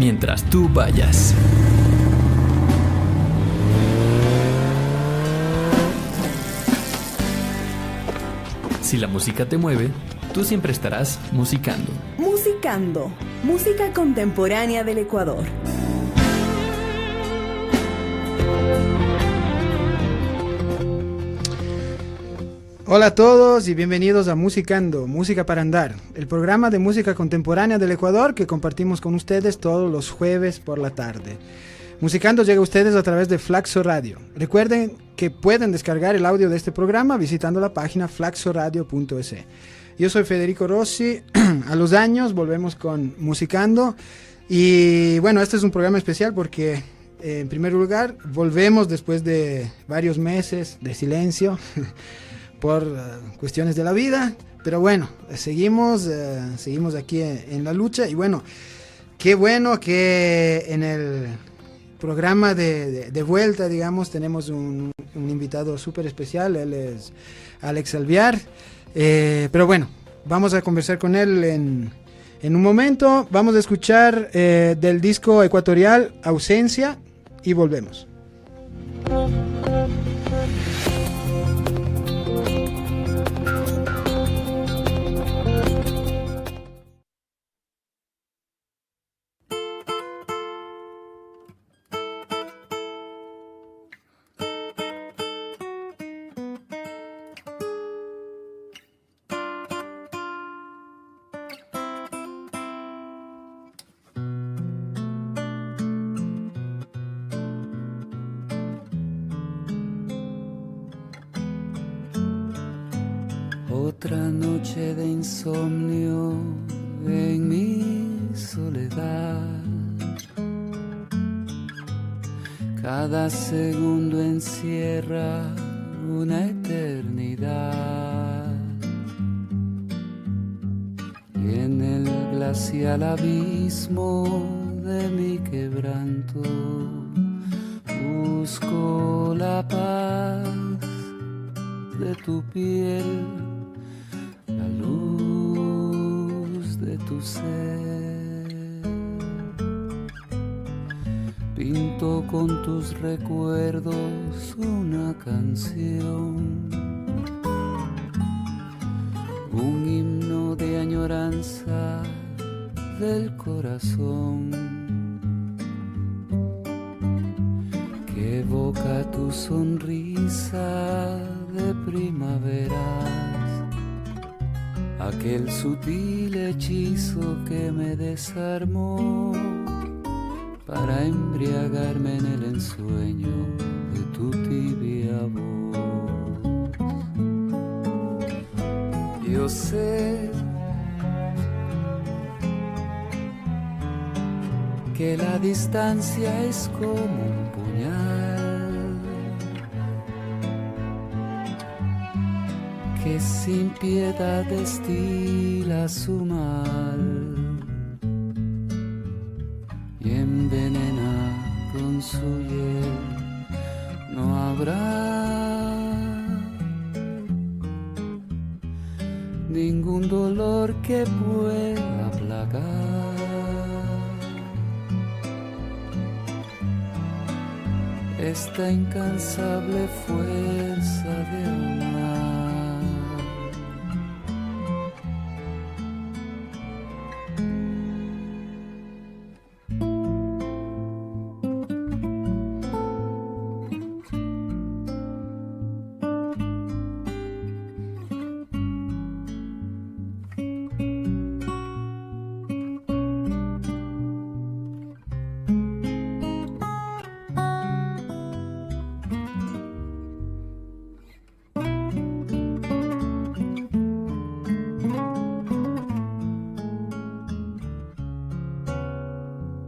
mientras tú vayas. Si la música te mueve, tú siempre estarás musicando. Musicando, música contemporánea del Ecuador. Hola a todos y bienvenidos a Musicando, Música para Andar, el programa de música contemporánea del Ecuador que compartimos con ustedes todos los jueves por la tarde. Musicando llega a ustedes a través de Flaxo Radio. Recuerden que pueden descargar el audio de este programa visitando la página flaxoradio.es. Yo soy Federico Rossi, a los años volvemos con Musicando y bueno, este es un programa especial porque en primer lugar volvemos después de varios meses de silencio por cuestiones de la vida, pero bueno, seguimos aquí en la lucha y bueno, qué bueno que en el programa de vuelta, digamos, tenemos un invitado súper especial, él es Alex Alvear, pero bueno, vamos a conversar con él en un momento, vamos a escuchar del disco ecuatorial Ausencia y volvemos. Otra noche de insomnio en mi soledad. Cada segundo encierra una eternidad. Y en el glacial abismo de mi quebranto busco la paz de tu piel, la luz de tu ser. Pinto con tus recuerdos una canción, un himno de añoranza del corazón que evoca tu sonrisa de primaveras, aquel sutil hechizo que me desarmó para embriagarme en el ensueño de tu tibia voz. Yo sé que la distancia es como un puñal que sin piedad destila su mal y envenena con su hiel. No habrá ningún dolor que pueda aplacar esta incansable fuerza de amar.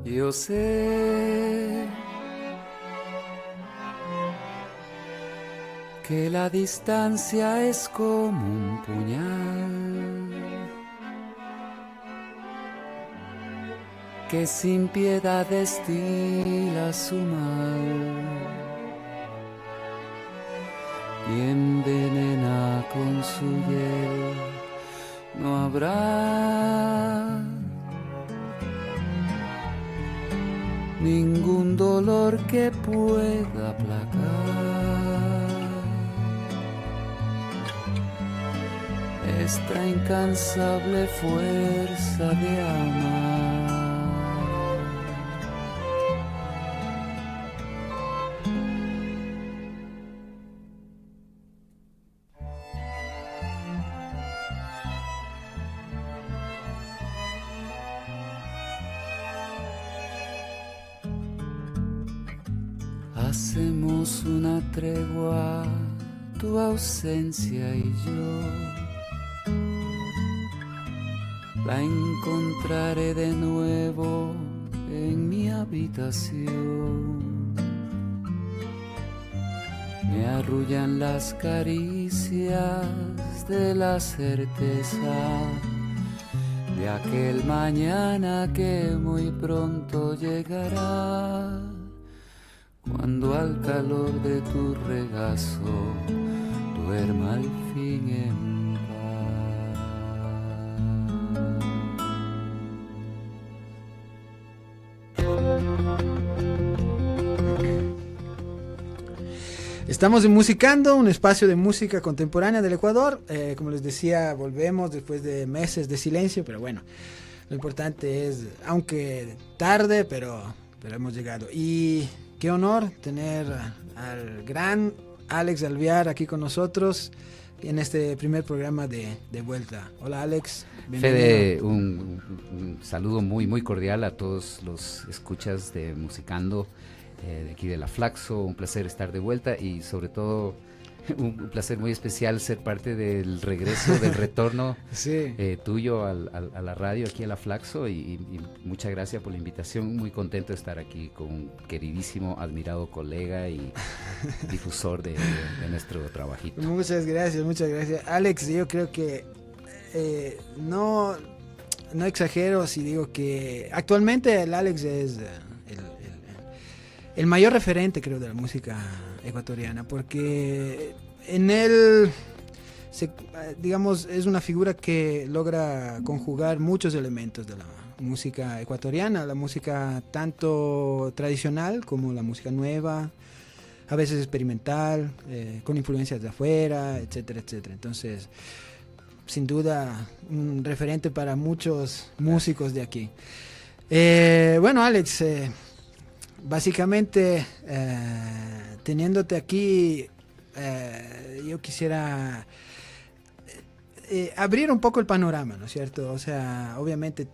Yo sé que la distancia es como un puñal que sin piedad destila su mal y envenena con su hiel. No habrá ningún dolor que pueda aplacar esta incansable fuerza de amar. Hacemos una tregua, tu ausencia y yo. La encontraré de nuevo en mi habitación. Me arrullan las caricias de la certeza de aquel mañana que muy pronto llegará. Cuando al calor de tu regazo duerma al fin en paz. Estamos en Musicando, un espacio de música contemporánea del Ecuador. Como les decía, volvemos después de meses de silencio, pero bueno, lo importante es, aunque tarde, pero hemos llegado. Y qué honor tener al gran Alex Alvear aquí con nosotros en este primer programa de vuelta. Hola Alex, bienvenido. Fede, un saludo muy muy cordial a todos los escuchas de Musicando, de aquí de la Flaxo. Un placer estar de vuelta y sobre todo un placer muy especial ser parte del regreso, del retorno Sí. tuyo a la radio aquí a la Flaxo y muchas gracias por la invitación. Muy contento de estar aquí con un queridísimo, admirado colega y difusor de nuestro trabajito. Muchas gracias. Alex, yo creo que no exagero si digo que actualmente el Alex es el mayor referente, creo, de la música ecuatoriana, porque en él, digamos, es una figura que logra conjugar muchos elementos de la música ecuatoriana, la música tanto tradicional como la música nueva, a veces experimental, con influencias de afuera, etcétera, etcétera. Entonces, sin duda, un referente para muchos músicos de aquí. Bueno, Alex, básicamente, teniéndote aquí, yo quisiera abrir un poco el panorama, ¿no es cierto? O sea, obviamente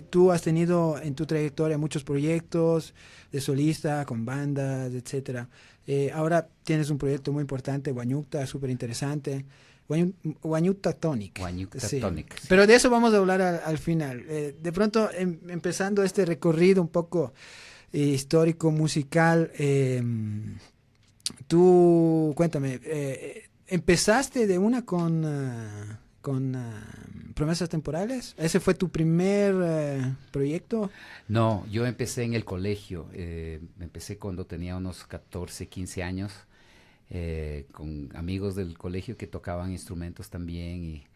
tú has tenido en tu trayectoria muchos proyectos de solista, con bandas, etcétera. Ahora tienes un proyecto muy importante, Guañucta, súper interesante. Guañucta Tonic. Guañucta Sí. Tonic, sí. Pero de eso vamos a hablar al final. De pronto, empezando este recorrido un poco histórico, musical, tú, cuéntame, ¿empezaste de una con Promesas Temporales? ¿Ese fue tu primer proyecto? No, yo empecé en el colegio, empecé cuando tenía unos 14, 15 años, con amigos del colegio que tocaban instrumentos también y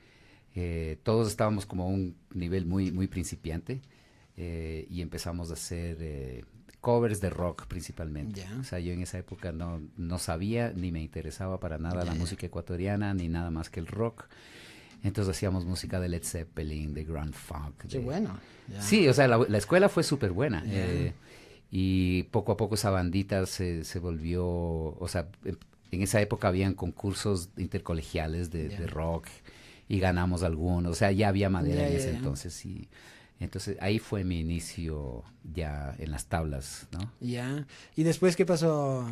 todos estábamos como a un nivel muy, muy principiante y empezamos a hacer covers de rock principalmente. Ya. O sea, yo en esa época no sabía ni me interesaba para nada la música ecuatoriana ni nada más que el rock. Entonces hacíamos música de Led Zeppelin, de Grand Funk. Qué bueno. Ya. Sí, o sea, la escuela fue súper buena. Ya. Y poco a poco esa bandita se volvió, o sea, en esa época habían concursos intercolegiales de rock y ganamos algunos. O sea, ya había madera en ese entonces. Y entonces ahí fue mi inicio ya en las tablas, ¿no? Ya. ¿Y después qué pasó?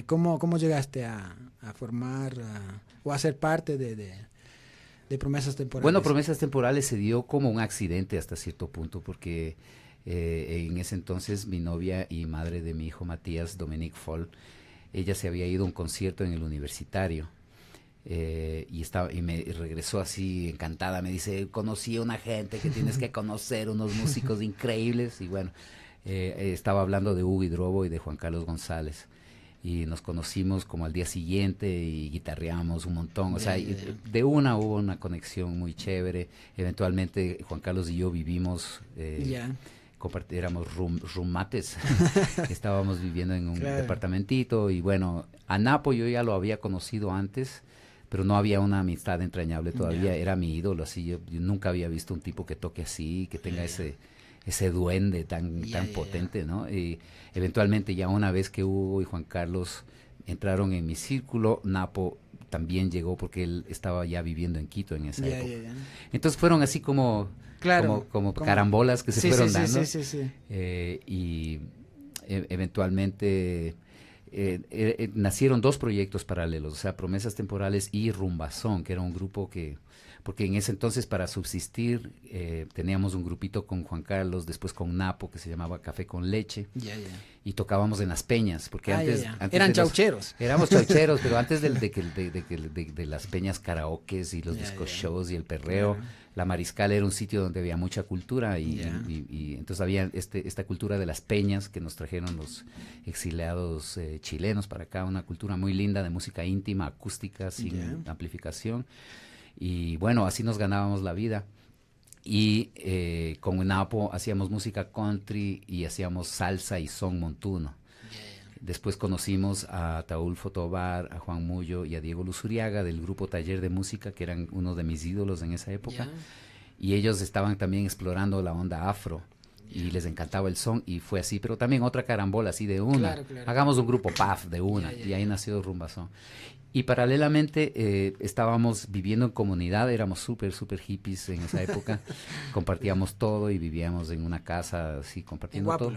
¿Cómo llegaste a formar o a ser parte de Promesas Temporales? Bueno, Promesas Temporales se dio como un accidente hasta cierto punto porque en ese entonces mi novia y madre de mi hijo Matías, Dominique Fall, ella se había ido a un concierto en el Universitario y me regresó así encantada, me dice, conocí a una gente que tienes que conocer, unos músicos increíbles, y bueno, estaba hablando de Hugo Hidrobo y de Juan Carlos González. Y nos conocimos como al día siguiente y guitarreamos un montón, o sea, de una hubo una conexión muy chévere. Eventualmente Juan Carlos y yo vivimos éramos roommates, estábamos viviendo en un departamentito y bueno, a Napo yo ya lo había conocido antes, pero no había una amistad entrañable todavía, era mi ídolo, así yo nunca había visto un tipo que toque así, que tenga ese duende tan potente, ¿no? Y eventualmente ya una vez que Hugo y Juan Carlos entraron en mi círculo, Napo también llegó porque él estaba ya viviendo en Quito en esa época. Entonces fueron así como carambolas que se fueron dando. Y eventualmente nacieron 2 proyectos paralelos, o sea, Promesas Temporales y Rumbazón, que era un grupo porque en ese entonces para subsistir teníamos un grupito con Juan Carlos, después con Napo, que se llamaba Café con Leche, y tocábamos en las peñas, porque antes eran chaucheros. Éramos chaucheros, pero antes de las peñas karaokes y los disco shows y el perreo, La Mariscal era un sitio donde había mucha cultura y entonces había esta cultura de las peñas que nos trajeron los exiliados chilenos para acá, una cultura muy linda de música íntima, acústica, sin amplificación. Y bueno, así nos ganábamos la vida. Y con Napo hacíamos música country y hacíamos salsa y son montuno. Después conocimos a Ataulfo Tobar, a Juan Mullo y a Diego Luzuriaga del grupo Taller de Música, que eran uno de mis ídolos en esa época. Y ellos estaban también explorando la onda afro. Y les encantaba el son y fue así, pero también otra carambola así de una. Hagamos un grupo PAF de una y ahí nació Rumbazón. Y paralelamente estábamos viviendo en comunidad, éramos súper hippies en esa época, compartíamos todo y vivíamos en una casa así compartiendo todo.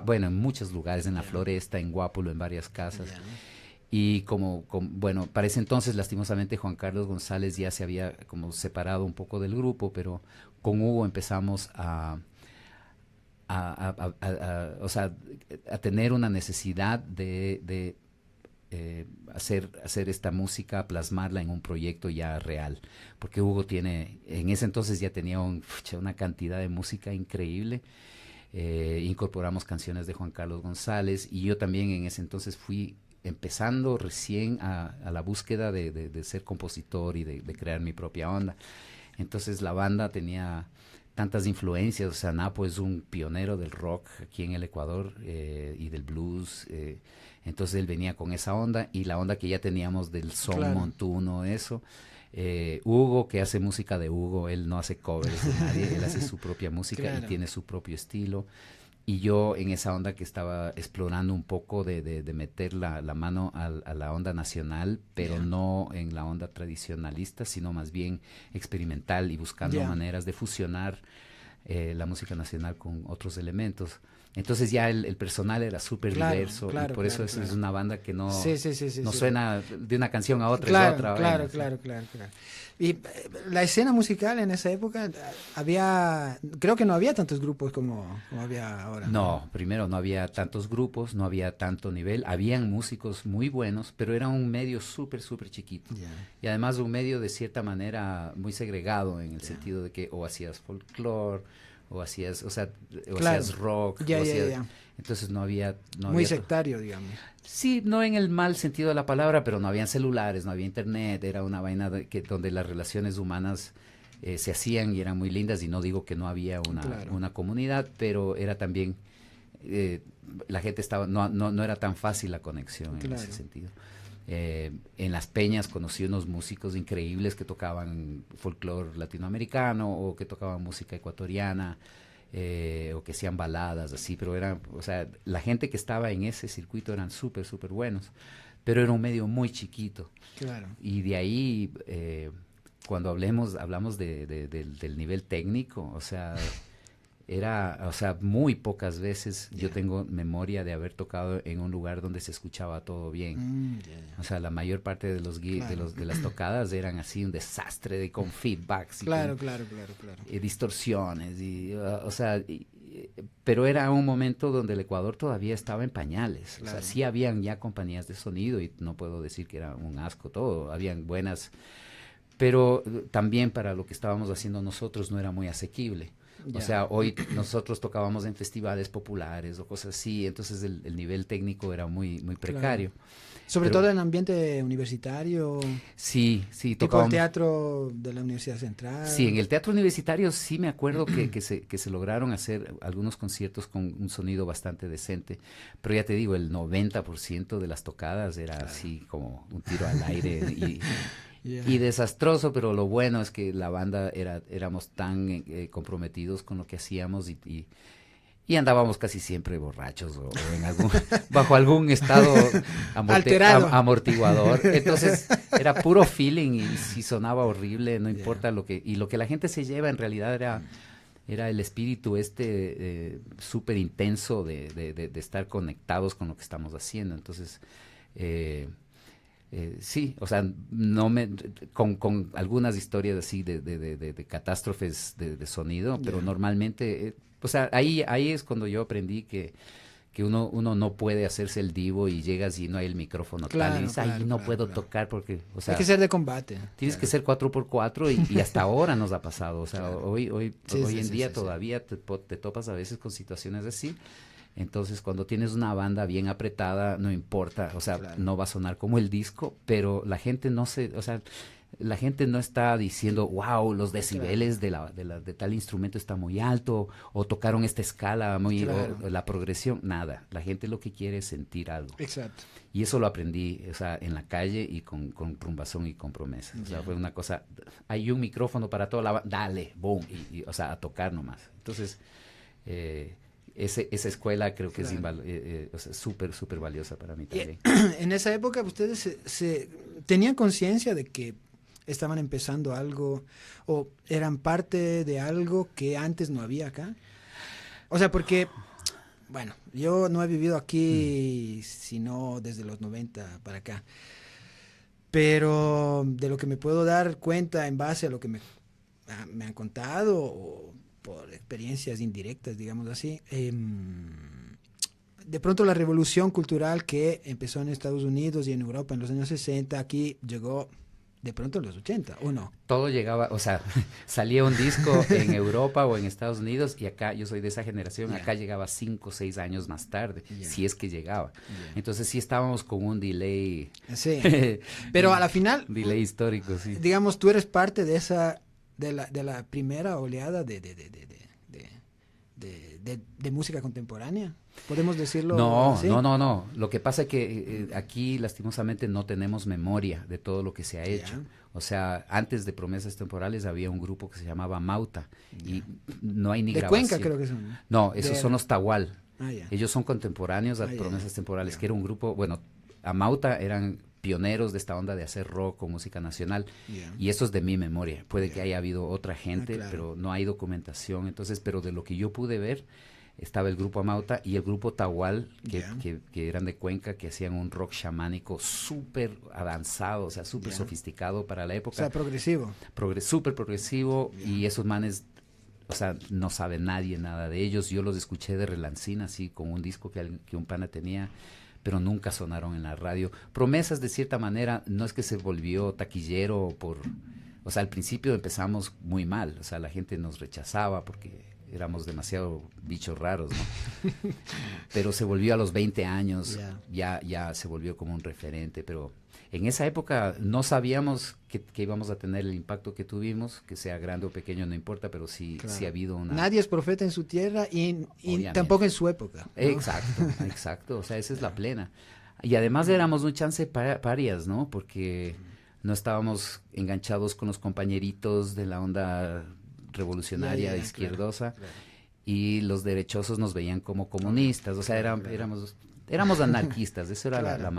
Bueno, en muchos lugares, en la Floresta, en Guápulo, en varias casas. Y bueno, para ese entonces lastimosamente Juan Carlos González ya se había como separado un poco del grupo, pero con Hugo empezamos a tener una necesidad de hacer esta música, plasmarla en un proyecto ya real, porque Hugo en ese entonces ya tenía una cantidad de música increíble. Incorporamos canciones de Juan Carlos González y yo también en ese entonces fui empezando recién a la búsqueda de ser compositor y de crear mi propia onda. Entonces la banda tenía tantas influencias, o sea, Napo es un pionero del rock aquí en el Ecuador y del blues, entonces él venía con esa onda y la onda que ya teníamos del son montuno, eso. Hugo, que hace música de Hugo, él no hace covers de nadie, él hace su propia música y tiene su propio estilo. Y yo en esa onda que estaba explorando un poco de meter la mano a la onda nacional, pero no en la onda tradicionalista, sino más bien experimental y buscando maneras de fusionar la música nacional con otros elementos. Entonces ya el personal era súper diverso y por eso es una banda que no suena de una canción a otra, es otra. Claro. Y la escena musical en esa época creo que no había tantos grupos como había ahora. No, primero no había tantos grupos, no había tanto nivel, habían músicos muy buenos, pero era un medio súper chiquito. Y además un medio de cierta manera muy segregado en el sentido de que o hacías folclore, o hacías rock, entonces no había muy sectario, digamos. Sí, no en el mal sentido de la palabra, pero no habían celulares, no había internet, era una vaina donde las relaciones humanas se hacían y eran muy lindas, y no digo que no había una comunidad, pero era también la gente no era tan fácil la conexión en ese sentido. En las peñas conocí unos músicos increíbles que tocaban folclore latinoamericano o que tocaban música ecuatoriana o que hacían baladas así, pero la gente que estaba en ese circuito eran súper buenos, pero era un medio muy chiquito. Y de ahí cuando hablamos del nivel técnico, muy pocas veces yo tengo memoria de haber tocado en un lugar donde se escuchaba todo bien. O sea, la mayor parte de de las tocadas eran así un desastre con feedbacks y distorsiones pero era un momento donde el Ecuador todavía estaba en pañales. O sea, sí habían ya compañías de sonido y no puedo decir que era un asco todo, habían buenas, pero también para lo que estábamos haciendo nosotros no era muy asequible. O sea, hoy nosotros tocábamos en festivales populares o cosas así, entonces el nivel técnico era muy precario. Sobre Pero- todo en ambiente universitario, Sí, tipo el tocábamos. teatro de la Universidad Central. Sí, en el teatro universitario sí me acuerdo que se lograron hacer algunos conciertos con un sonido bastante decente, pero ya te digo, el 90% de las tocadas era así como un tiro al aire Yeah. y desastroso, pero lo bueno es que la banda éramos tan comprometidos con lo que hacíamos y andábamos casi siempre borrachos o en bajo algún estado Alterado. amortiguador. Entonces era puro feeling y si sonaba horrible, no importa lo que la gente se lleva en realidad era el espíritu súper intenso de estar conectados con lo que estamos haciendo. Entonces, sí, o sea, con algunas historias así de catástrofes de sonido, pero normalmente, o sea, ahí es cuando yo aprendí que uno no puede hacerse el divo y llegas y no hay el micrófono Claro, tal, y dices, claro, no claro, puedo claro. tocar porque, o sea, Hay que ser de combate. tienes que ser 4x4 y hasta ahora nos ha pasado, o sea, Claro. hoy Sí, en sí, día sí. todavía te topas a veces con situaciones así. Entonces, cuando tienes una banda bien apretada, no importa, o sea, Claro. no va a sonar como el disco, pero la gente la gente no está diciendo, wow, los decibeles de tal instrumento está muy alto, o tocaron esta escala Claro. o la progresión, nada. La gente lo que quiere es sentir algo. Exacto. Y eso lo aprendí, o sea, en la calle y con Rumbazón y con Promesa. O sea, Ya. fue una cosa, hay un micrófono para toda la banda, dale, boom, o sea, a tocar nomás. Entonces, esa escuela creo que Claro. o sea, súper, súper valiosa para mí también. En esa época ustedes se tenían conciencia de que estaban empezando algo o eran parte de algo que antes no había acá. O sea, porque, bueno, yo no he vivido aquí sino desde los 90 para acá. Pero de lo que me puedo dar cuenta en base a lo que me han contado o por experiencias indirectas, digamos así, de pronto la revolución cultural que empezó en Estados Unidos y en Europa en los años 60, aquí llegó de pronto en los 80, ¿o no? Todo llegaba, o sea, salía un disco en Europa o en Estados Unidos y acá, yo soy de esa generación, Ya. acá llegaba 5 o 6 años más tarde, Ya. si es que llegaba. Ya. Entonces sí estábamos con un delay, Sí, pero a la final, un delay histórico, sí. digamos, tú eres parte de esa, de la primera oleada de música contemporánea, podemos decirlo No, así. no. Lo que pasa es que aquí lastimosamente no tenemos memoria de todo lo que se ha hecho. Ya. O sea, antes de Promesas Temporales había un grupo que se llamaba Mauta y no hay ni De grabación. Cuenca creo que son. No, esos De- son los Tahual. Ah, ya. Ellos son contemporáneos a Ah, ya, Promesas ya. Temporales, Ya. que era un grupo, bueno, a Mauta eran pioneros de esta onda de hacer rock o música nacional. Ya. Y eso es de mi memoria. Puede Ya. que haya habido otra gente, claro. pero no hay documentación. Entonces, pero de lo que yo pude ver, estaba el grupo Amauta y el grupo Tahual, Ya. que eran de Cuenca, que hacían un rock chamánico súper avanzado, o sea, súper Ya. sofisticado para la O época. sea, progresivo. Súper progresivo, Ya. y esos manes, o sea, no sabe nadie nada de ellos. Yo los escuché de relancina, así, con un disco que un pana tenía, pero nunca sonaron en la radio. Promesas, de cierta manera, no es que se volvió taquillero o sea, al principio empezamos muy mal, o sea, la gente nos rechazaba porque éramos demasiado bichos raros, ¿no? Pero se volvió a los 20 años, ya se volvió como un referente, pero en esa época no sabíamos que íbamos a tener el impacto que tuvimos, que sea grande o pequeño, no importa, pero sí, Claro. sí ha habido una... Nadie es profeta en su tierra y Obviamente. tampoco en su época, ¿no? Exacto, o sea, esa es la plena. Y además éramos un chance parias, ¿no? Porque no estábamos enganchados con los compañeritos de la onda revolucionaria, Ya, izquierdosa, claro. y los derechosos nos veían como comunistas, o sea, Claro. éramos anarquistas, eso era Claro.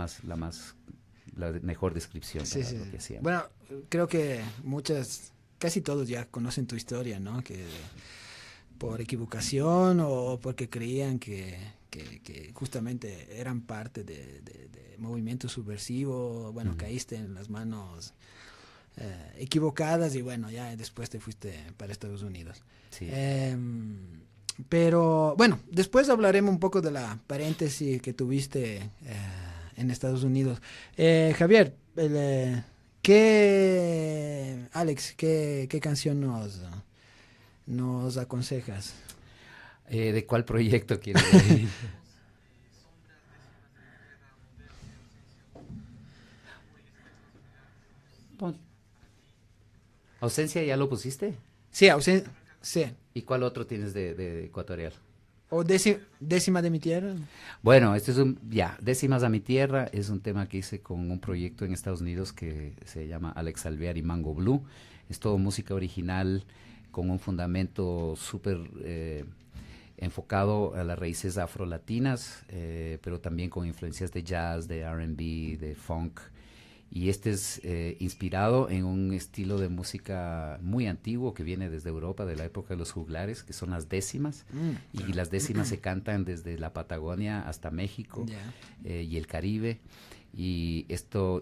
la mejor descripción Sí, para sí. lo que hacíamos. Bueno, creo que casi todos ya conocen tu historia, ¿no? Que por equivocación o porque creían que justamente eran parte de movimiento subversivo, bueno, caíste en las manos equivocadas y bueno, ya después te fuiste para Estados Unidos. Sí. Pero bueno, después hablaremos un poco de la paréntesis que tuviste en Estados Unidos. Javier, Alex, ¿qué canción nos aconsejas? ¿De cuál proyecto quieres decir? ¿Ausencia ya lo pusiste? Sí, sí. ¿Y cuál otro tienes de Ecuatorial? ¿O décima de mi tierra? Bueno, este es Décimas a mi tierra es un tema que hice con un proyecto en Estados Unidos que se llama Alex Alvear y Mango Blue. Es todo música original con un fundamento súper enfocado a las raíces afrolatinas, pero también con influencias de jazz, de R&B, de funk. Y este es inspirado en un estilo de música muy antiguo que viene desde Europa, de la época de los juglares, que son las décimas. Y las décimas se cantan desde la Patagonia hasta México y el Caribe. Y esto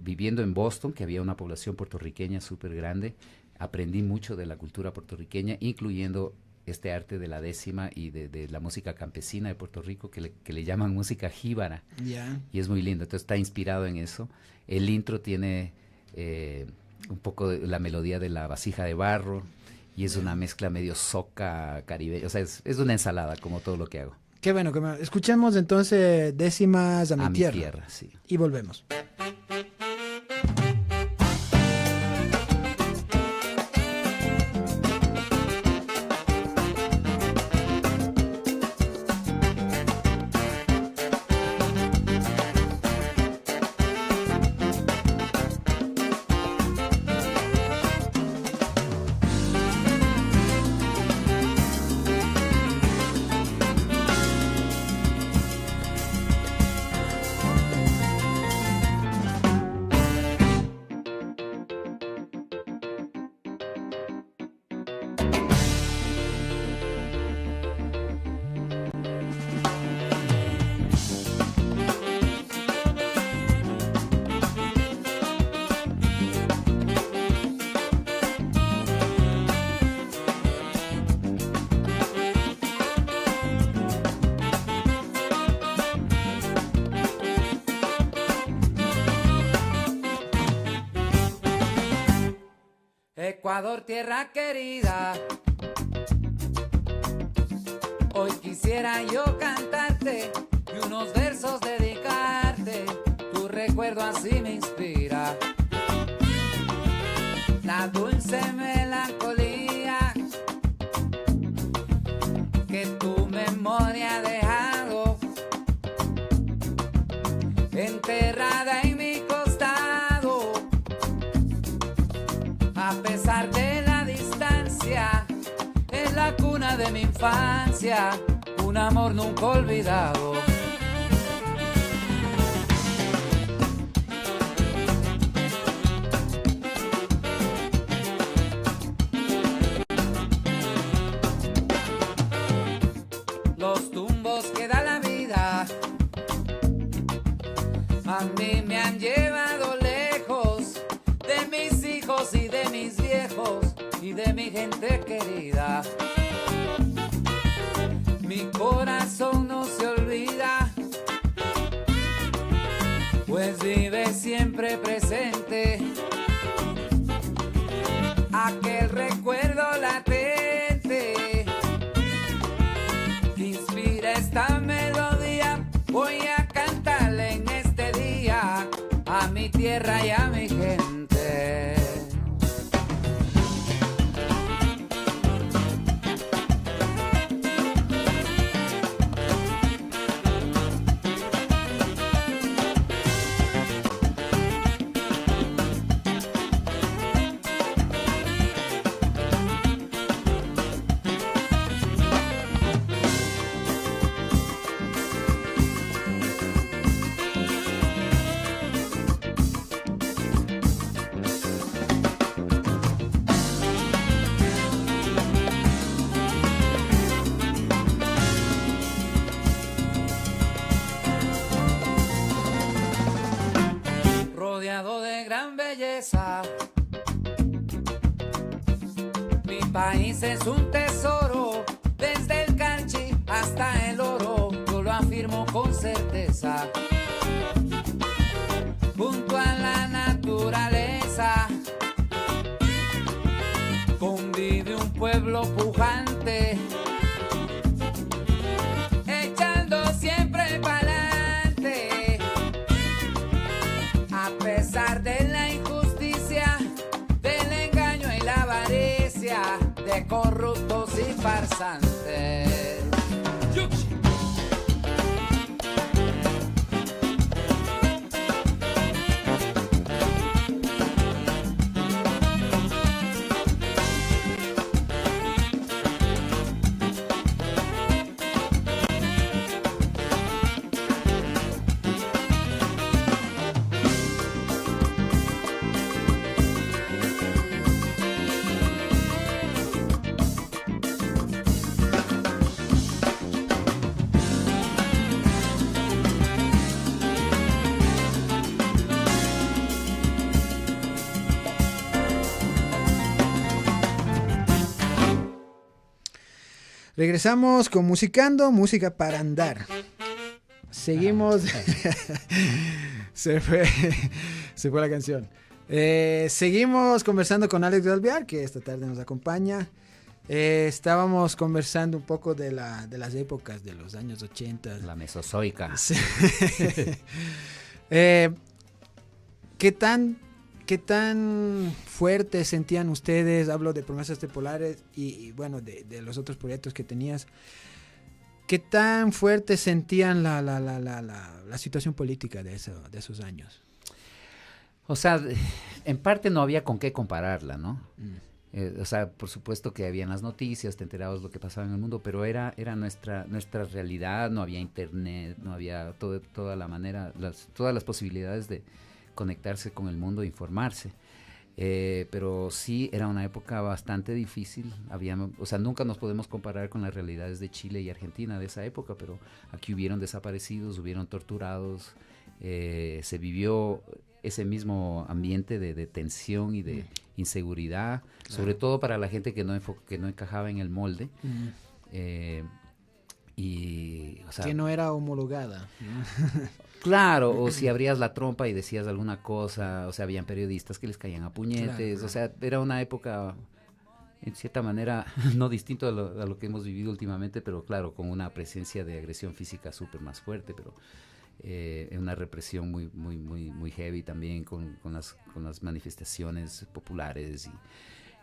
viviendo en Boston, que había una población puertorriqueña súper grande, aprendí mucho de la cultura puertorriqueña, incluyendo este arte de la décima y de la música campesina de Puerto Rico, que le llaman música jíbara. Y es muy lindo, entonces está inspirado en eso. El intro tiene un poco de la melodía de la vasija de barro, y es una mezcla medio soca caribeña, o sea, es una ensalada, como todo lo que hago. Qué bueno, escuchemos entonces Décimas a mi tierra. Mi tierra, sí. Y volvemos. Ecuador, tierra querida, hoy quisiera yo cantarte y unos versos dedicarte. Tu recuerdo así me inspira, la dulce melancolía que tu memoria ha dejado enterrada en mi costado. A pesar de la distancia, es la cuna de mi infancia, un amor nunca olvidado. Los tumbos que da la vida a mí me han llevado lejos de mis hijos y de mis viejos y de mi gente querida. Mi corazón no se olvida, pues vive siempre presente aquel recuerdo latente que inspira esta melodía. Voy a cantarle en este día a mi tierra y a mi gente. Rodeado de gran belleza, mi país es un tesoro, desde el Carchi hasta el oro, yo lo afirmo con certeza. Junto a la naturaleza, hablar de la injusticia, del engaño y la avaricia, de corruptos y farsantes. Regresamos con Musicando, música para andar. Seguimos. se fue la canción. Seguimos conversando con Alex Alvear, que esta tarde nos acompaña. Estábamos conversando un poco de las épocas de los años 80. La mesozoica. Sí. ¿Qué tan fuerte sentían ustedes? Hablo de Promesas Temporales y bueno, de los otros proyectos que tenías. ¿Qué tan fuerte sentían la situación política de esos años? O sea, en parte no había con qué compararla, ¿no? O sea, por supuesto que habían las noticias, te enterabas lo que pasaba en el mundo, pero era nuestra realidad, no había internet, no había toda la manera, todas las posibilidades de conectarse con el mundo, informarse. Pero sí era una época bastante difícil. O sea, nunca nos podemos comparar con las realidades de Chile y Argentina de esa época, pero aquí hubieron desaparecidos, hubieron torturados, se vivió ese mismo ambiente de tensión y de inseguridad, sobre todo para la gente que no encajaba en el molde. Y, o sea, que no era homologada. Claro, o si abrías la trompa y decías alguna cosa, o sea, habían periodistas que les caían a puñetes, claro. O sea, era una época, en cierta manera, no distinto a lo que hemos vivido últimamente, pero claro, con una presencia de agresión física súper más fuerte, pero una represión muy heavy también con las manifestaciones populares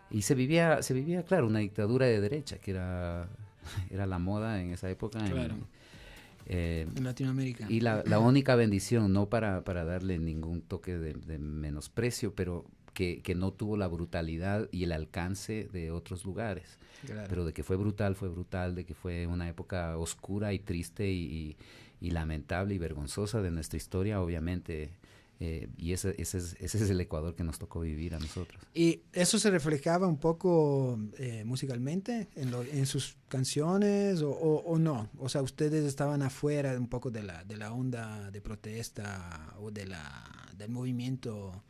y se vivía, claro, una dictadura de derecha, que era la moda en esa época. Claro. En Latinoamérica. Y la única bendición, no para darle ningún toque de menosprecio, pero que no tuvo la brutalidad y el alcance de otros lugares. Claro. Pero de que fue brutal, de que fue una época oscura y triste y lamentable y vergonzosa de nuestra historia, obviamente. Y ese es el Ecuador que nos tocó vivir a nosotros. ¿Y eso se reflejaba un poco musicalmente en sus canciones o no? O sea, ustedes estaban afuera un poco de la onda de protesta o del movimiento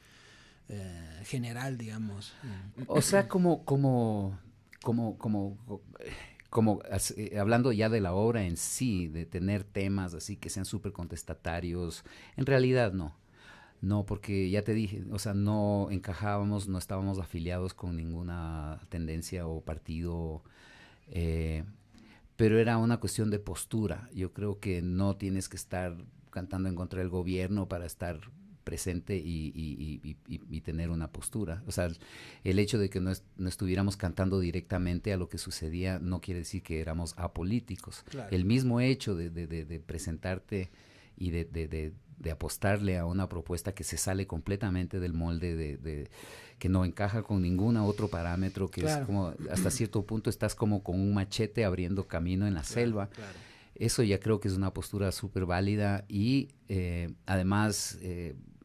general, digamos. O sea, como hablando ya de la obra en sí, de tener temas así que sean súper contestatarios, en realidad no. No, porque ya te dije, o sea, no encajábamos, no estábamos afiliados con ninguna tendencia o partido, pero era una cuestión de postura. Yo creo que no tienes que estar cantando en contra del gobierno para estar presente y tener una postura. O sea, el hecho de que no estuviéramos cantando directamente a lo que sucedía no quiere decir que éramos apolíticos. Claro. El mismo hecho de presentarte y de apostarle a una propuesta que se sale completamente del molde que no encaja con ningún otro parámetro, que claro. Es como, hasta cierto punto estás como con un machete abriendo camino en la selva. Claro. Eso ya creo que es una postura súper válida y además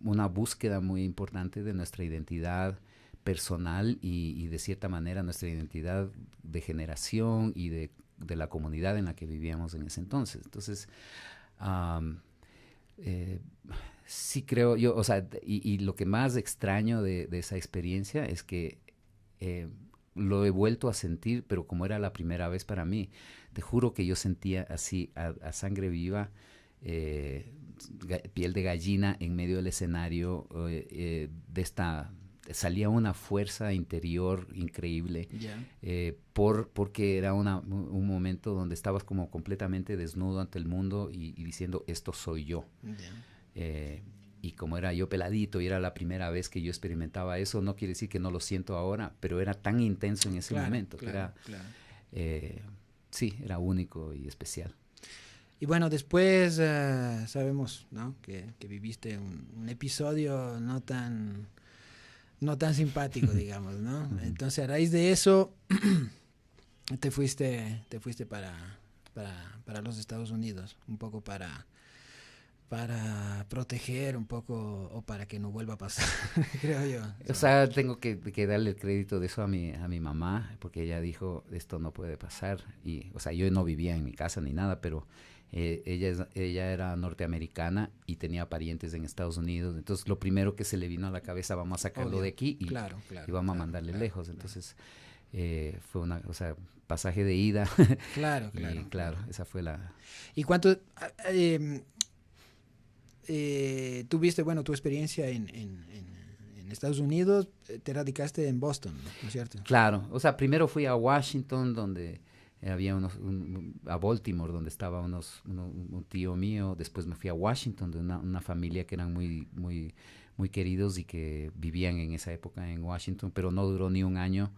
una búsqueda muy importante de nuestra identidad personal y de cierta manera nuestra identidad de generación y de la comunidad en la que vivíamos en ese entonces. Entonces, sí creo yo, o sea, y lo que más extraño de esa experiencia es que lo he vuelto a sentir, pero como era la primera vez para mí, te juro que yo sentía así a sangre viva, piel de gallina en medio del escenario, salía una fuerza interior increíble, porque era un momento donde estabas como completamente desnudo ante el mundo y diciendo, esto soy yo. y como era yo peladito y era la primera vez que yo experimentaba eso, no quiere decir que no lo siento ahora, pero era tan intenso en ese momento que era, sí, era único y especial. Y bueno, después sabemos, ¿no?, que viviste un episodio no tan simpático, digamos, ¿no? Entonces, a raíz de eso, te fuiste para los Estados Unidos, un poco para proteger un poco o para que no vuelva a pasar, creo yo. O sea, tengo que darle el crédito de eso a mi mamá, porque ella dijo, esto no puede pasar. Y, o sea, yo no vivía en mi casa ni nada, pero ella era norteamericana y tenía parientes en Estados Unidos. Entonces, lo primero que se le vino a la cabeza, vamos a sacarlo de aquí y vamos a mandarle lejos. Entonces, fue pasaje de ida. Claro, y claro, esa fue la... ¿Y cuánto... tuviste, bueno, tu experiencia en Estados Unidos, te radicaste en Boston, ¿no es cierto? Claro, o sea, primero fui a Washington, donde había a Baltimore, donde estaba un tío mío. Después me fui a Washington, de una familia que eran muy, muy, muy queridos y que vivían en esa época en Washington, pero no duró ni un año.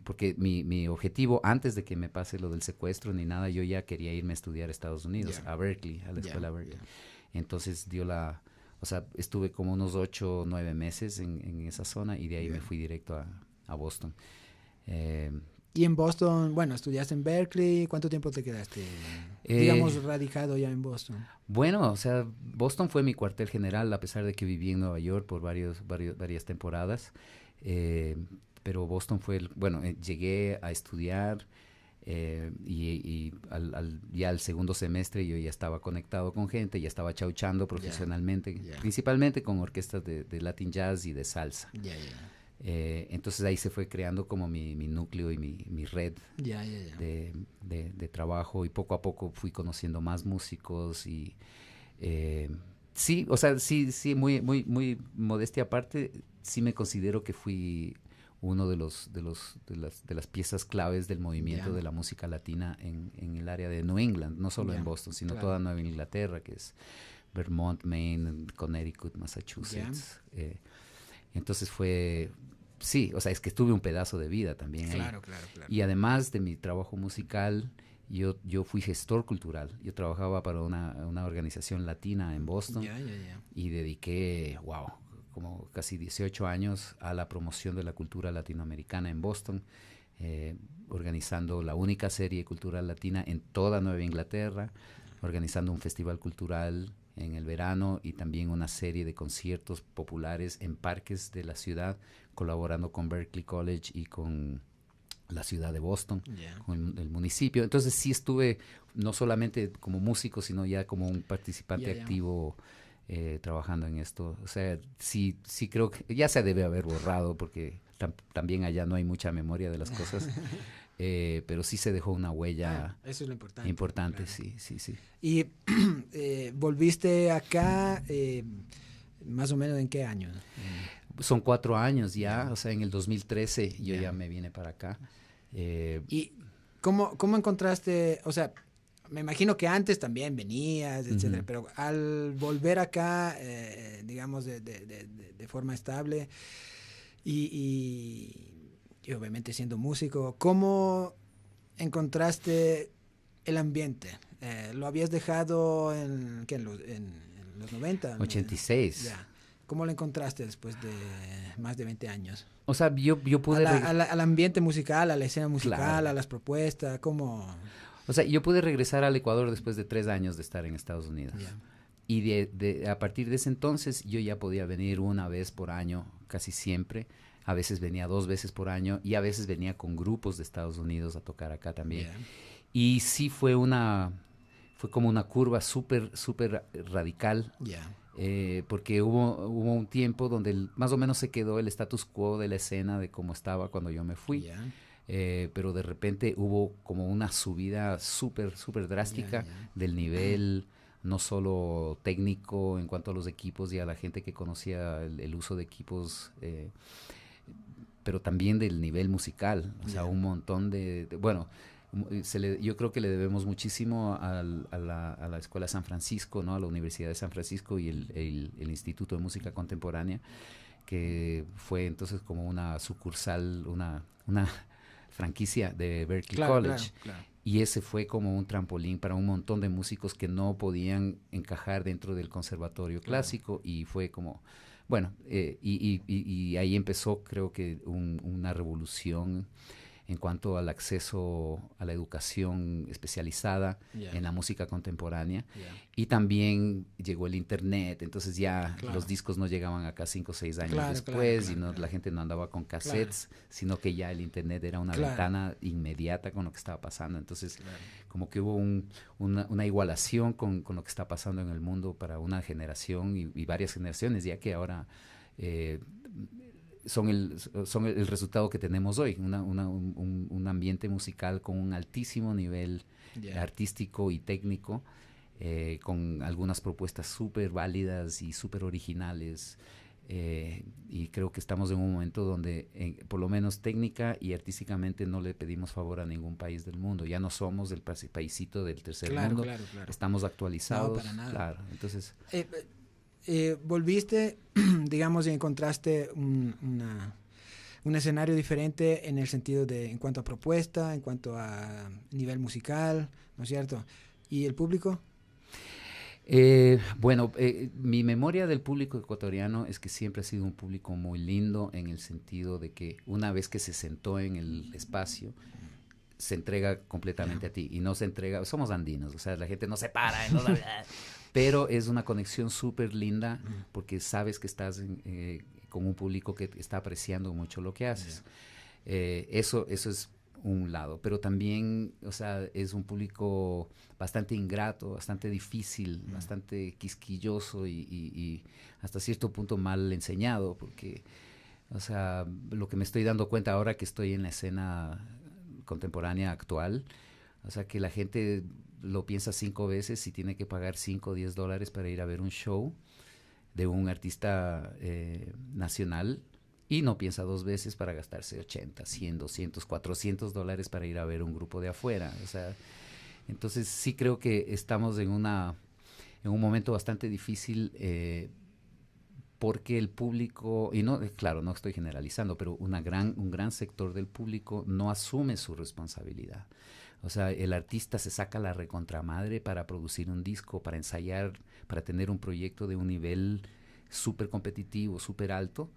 Porque mi objetivo, antes de que me pase lo del secuestro ni nada, yo ya quería irme a estudiar a Estados Unidos, a Berkeley, a la escuela Berkeley. Entonces estuve como unos 8 o 9 meses en esa zona y de ahí me fui directo a Boston. Y en Boston, bueno, estudiaste en Berkeley, ¿cuánto tiempo te quedaste, digamos, radicado ya en Boston? Bueno, o sea, Boston fue mi cuartel general, a pesar de que viví en Nueva York por varias temporadas. Pero Boston fue, llegué a estudiar y ya al segundo semestre yo ya estaba conectado con gente, ya estaba chauchando profesionalmente, principalmente con orquestas de Latin Jazz y de salsa. Entonces ahí se fue creando como mi núcleo y mi red de trabajo, y poco a poco fui conociendo más músicos y... sí, o sea, sí, muy, muy, muy modestia aparte, sí me considero que fui uno de las piezas claves del movimiento de la música latina en el área de New England, no solo en Boston, sino toda Nueva Inglaterra, que es Vermont, Maine, Connecticut, Massachusetts. Entonces fue, sí, o sea, es que tuve un pedazo de vida también ahí. Claro. Y además de mi trabajo musical, yo fui gestor cultural. Yo trabajaba para una organización latina en Boston y dediqué, como casi 18 años a la promoción de la cultura latinoamericana en Boston, organizando la única serie cultural latina en toda Nueva Inglaterra, organizando un festival cultural en el verano y también una serie de conciertos populares en parques de la ciudad, colaborando con Berklee College y con la ciudad de Boston, con el municipio. Entonces sí estuve no solamente como músico, sino ya como un participante activo trabajando en esto. O sea, sí creo que ya se debe haber borrado porque también allá no hay mucha memoria de las cosas. Pero sí se dejó una huella eso es lo importante, claro. Sí. Y volviste acá más o menos ¿en qué año? Son 4 años ya, o sea, en el 2013 yo ya me vine para acá. ¿Y cómo encontraste, o sea, me imagino que antes también venías, etcétera, pero al volver acá, digamos, de forma estable y obviamente siendo músico, ¿cómo encontraste el ambiente? ¿Lo habías dejado en los 90? 86. Ya. ¿Cómo lo encontraste después de más de 20 años? O sea, yo pude... al ambiente musical, a la escena musical, claro, a las propuestas, ¿cómo...? O sea, yo pude regresar al Ecuador después de 3 años de estar en Estados Unidos. Y a partir de ese entonces yo ya podía venir una vez por año, casi siempre. A veces venía 2 veces por año y a veces venía con grupos de Estados Unidos a tocar acá también. Y sí fue como una curva súper radical. Porque hubo un tiempo donde más o menos se quedó el status quo de la escena de cómo estaba cuando yo me fui. Pero de repente hubo como una subida súper drástica del nivel, no solo técnico en cuanto a los equipos y a la gente que conocía el uso de equipos, pero también del nivel musical. O sea, un montón bueno, Yo creo que le debemos muchísimo a la Escuela San Francisco, ¿no? A la Universidad de San Francisco y el Instituto de Música Contemporánea, que fue entonces como una sucursal, una franquicia de Berklee College. Claro. Y ese fue como un trampolín para un montón de músicos que no podían encajar dentro del conservatorio clásico, y fue como, bueno, y ahí empezó, creo que una revolución en cuanto al acceso a la educación especializada en la música contemporánea. Y también llegó el internet, entonces ya los discos no llegaban acá 5 o 6 años después, y la gente no andaba con cassettes, sino que ya el internet era una ventana inmediata con lo que estaba pasando. Entonces como que hubo una igualación con lo que está pasando en el mundo para una generación y varias generaciones, ya que ahora son el resultado que tenemos hoy, un ambiente musical con un altísimo nivel artístico y técnico, con algunas propuestas súper válidas y súper originales, y creo que estamos en un momento donde por lo menos técnica y artísticamente no le pedimos favor a ningún país del mundo. Ya no somos el paisito del tercer mundo, estamos actualizados. No, para nada. Claro, entonces... volviste, digamos, y encontraste un escenario diferente en el sentido de, en cuanto a propuesta, en cuanto a nivel musical, ¿no es cierto? ¿Y el público? Bueno, mi memoria del público ecuatoriano es que siempre ha sido un público muy lindo, en el sentido de que una vez que se sentó en el espacio, se entrega completamente a ti, y no se entrega, somos andinos, o sea, la gente no se para, pero es una conexión súper linda, porque sabes que estás con un público que está apreciando mucho lo que haces. Eso es un lado, pero también, o sea, es un público bastante ingrato, bastante difícil, bastante quisquilloso y hasta cierto punto mal enseñado, porque, o sea, lo que me estoy dando cuenta ahora que estoy en la escena contemporánea actual, o sea, que la gente lo piensa 5 veces si tiene que pagar $5 o $10 para ir a ver un show de un artista nacional, y no piensa 2 veces para gastarse 80, 100, 200, $400 para ir a ver un grupo de afuera. O sea, entonces sí creo que estamos en un momento bastante difícil, porque el público, y no, claro, no estoy generalizando, pero un gran sector del público no asume su responsabilidad. O sea, el artista se saca la recontramadre para producir un disco, para ensayar, para tener un proyecto de un nivel súper competitivo, súper alto.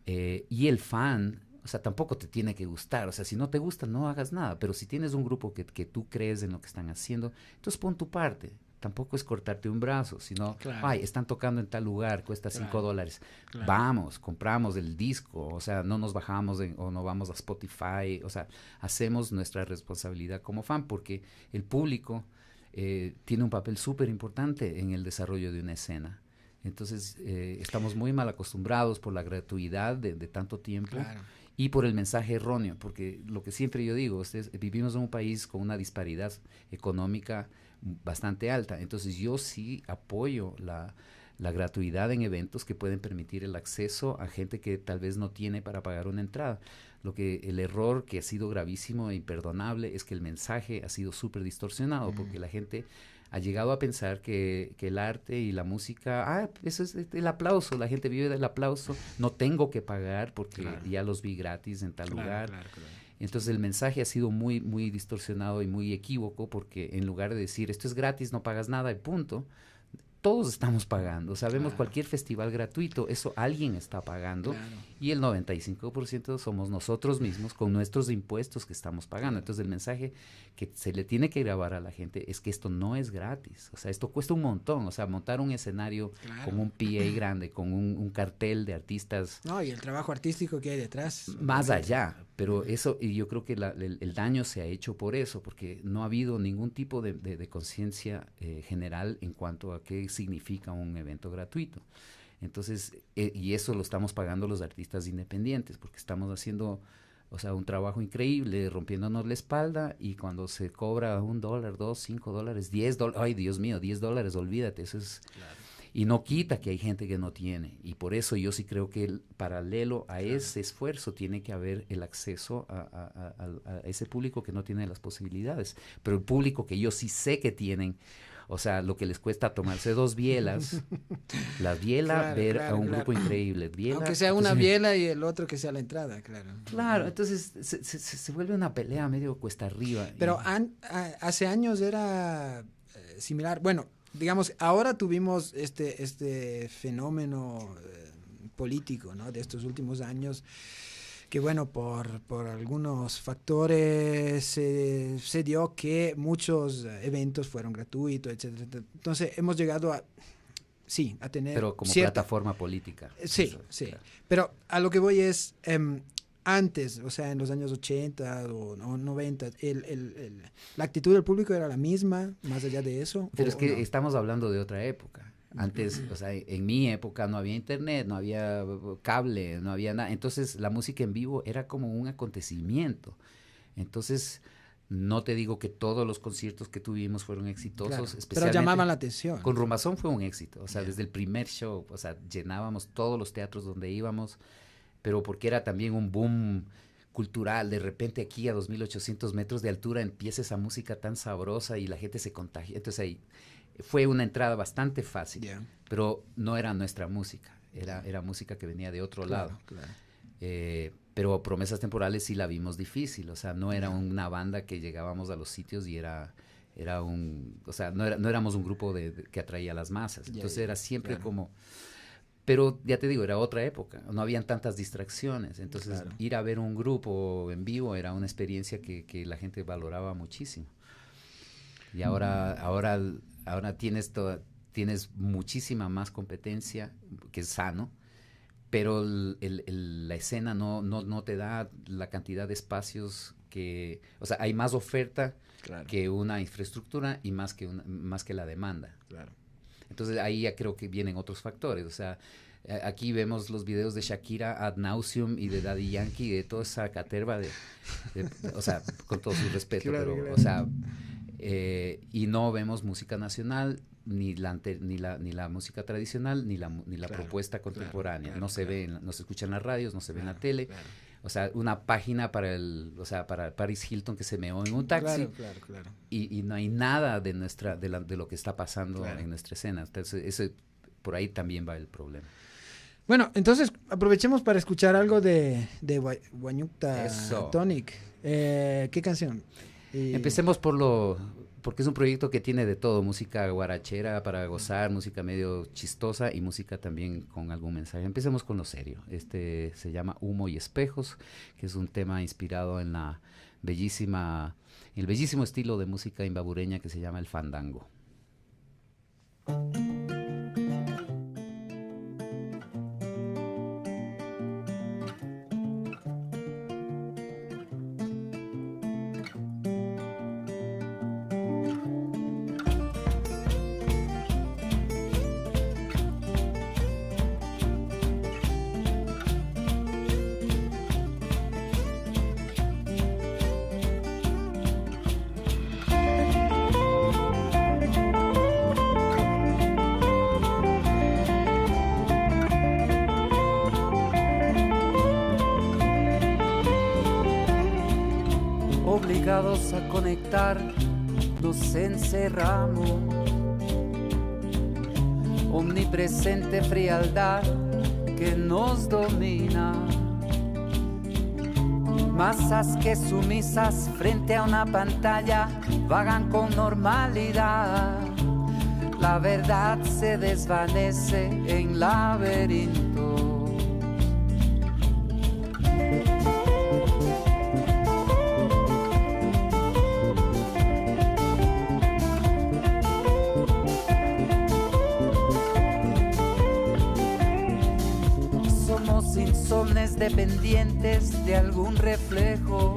Y el fan, o sea, tampoco te tiene que gustar. O sea, si no te gusta, no hagas nada. Pero si tienes un grupo que tú crees en lo que están haciendo, entonces pon tu parte. Tampoco es cortarte un brazo, sino, ay, están tocando en tal lugar, cuesta $5. Vamos, compramos el disco, o sea, no nos bajamos o no vamos a Spotify, o sea, hacemos nuestra responsabilidad como fan, porque el público tiene un papel súper importante en el desarrollo de una escena. Entonces, estamos muy mal acostumbrados por la gratuidad de tanto tiempo. Y por el mensaje erróneo, porque lo que siempre yo digo, vivimos en un país con una disparidad económica bastante alta. Entonces yo sí apoyo la gratuidad en eventos que pueden permitir el acceso a gente que tal vez no tiene para pagar una entrada. El error que ha sido gravísimo e imperdonable es que el mensaje ha sido súper distorsionado, porque la gente ha llegado a pensar que el arte y la música, eso es el aplauso, la gente vive del aplauso, no tengo que pagar porque ya los vi gratis en tal lugar. Entonces el mensaje ha sido muy, muy distorsionado y muy equívoco, porque en lugar de decir esto es gratis, no pagas nada y punto, todos estamos pagando. Sabemos cualquier festival gratuito, eso alguien está pagando, y el 95% somos nosotros mismos con nuestros impuestos que estamos pagando. Entonces el mensaje que se le tiene que grabar a la gente es que esto no es gratis. O sea, esto cuesta un montón. O sea, montar un escenario con un PA grande, con un cartel de artistas. No, y el trabajo artístico que hay detrás. Más allá. Pero eso, y yo creo que el daño se ha hecho por eso, porque no ha habido ningún tipo de conciencia general en cuanto a qué significa un evento gratuito. Entonces, y eso lo estamos pagando los artistas independientes, porque estamos haciendo, o sea, un trabajo increíble, rompiéndonos la espalda, y cuando se cobra $1, $2, $5, $10, ay Dios mío, $10, olvídate, eso es... Y no quita que hay gente que no tiene. Y por eso yo sí creo que paralelo a ese esfuerzo tiene que haber el acceso a ese público que no tiene las posibilidades. Pero el público que yo sí sé que tienen, o sea, lo que les cuesta tomarse 2 bielas, la biela, ver a un grupo increíble. Biela, aunque sea una biela y el otro que sea la entrada, claro. Claro, entonces se vuelve una pelea medio cuesta arriba. Pero hace años era similar. Bueno, digamos, ahora tuvimos este fenómeno político, ¿no? De estos últimos años, que bueno, por algunos factores se dio que muchos eventos fueron gratuitos, etcétera. Entonces hemos llegado a tener pero como cierta plataforma política. Sí, eso, sí. claro. Pero a lo que voy es, antes, o sea, en los años 80 o 90, la actitud del público era la misma, más allá de eso. Pero es que no. estamos hablando de otra época. Antes, o sea, en mi época no había internet, no había cable, no había nada. Entonces, la música en vivo era como un acontecimiento. Entonces, no te digo que todos los conciertos que tuvimos fueron exitosos, Claro, especialmente. pero llamaban la atención. Con Rumbazón fue un éxito. O sea, desde el primer show, o sea, llenábamos todos los teatros donde íbamos, pero porque era también un boom cultural. De repente aquí a 2.800 metros de altura empieza esa música tan sabrosa y la gente se contagia. Entonces ahí fue una entrada bastante fácil, pero no era nuestra música, era música que venía de otro lado. Claro. Pero Promesas Temporales sí la vimos difícil, o sea, no era una banda que llegábamos a los sitios y era o sea, no éramos un grupo que atraía a las masas. Entonces era siempre como... Pero ya te digo, era otra época, no habían tantas distracciones, entonces ir a ver un grupo en vivo era una experiencia que la gente valoraba muchísimo. Y ahora tienes muchísima más competencia, que es sano, pero la escena no te da la cantidad de espacios que... O sea, hay más oferta que una infraestructura y más que la demanda. Claro. Entonces ahí ya creo que vienen otros factores, o sea, aquí vemos los videos de Shakira ad nauseum y de Daddy Yankee, de toda esa caterva o sea, con todo su respeto, o sea, y no vemos música nacional, ni la música tradicional, ni la propuesta contemporánea, no se escucha en las radios, no se ve en la tele. O sea, una página para Paris Hilton que se meó en un taxi. Claro. Y no hay nada de lo que está pasando en nuestra escena. Entonces, por ahí también va el problema. Bueno, entonces aprovechemos para escuchar algo de Huayñucta Tonic. ¿Qué canción? Empecemos porque es un proyecto que tiene de todo, música guarachera para gozar, música medio chistosa y música también con algún mensaje. Empecemos con lo serio. Este se llama Humo y Espejos, que es un tema inspirado en el bellísimo estilo de música imbabureña que se llama el fandango. Obligados a conectar, nos encerramos. Omnipresente frialdad que nos domina. Masas que sumisas frente a una pantalla vagan con normalidad. La verdad se desvanece en laberinto. Insomnes dependientes de algún reflejo,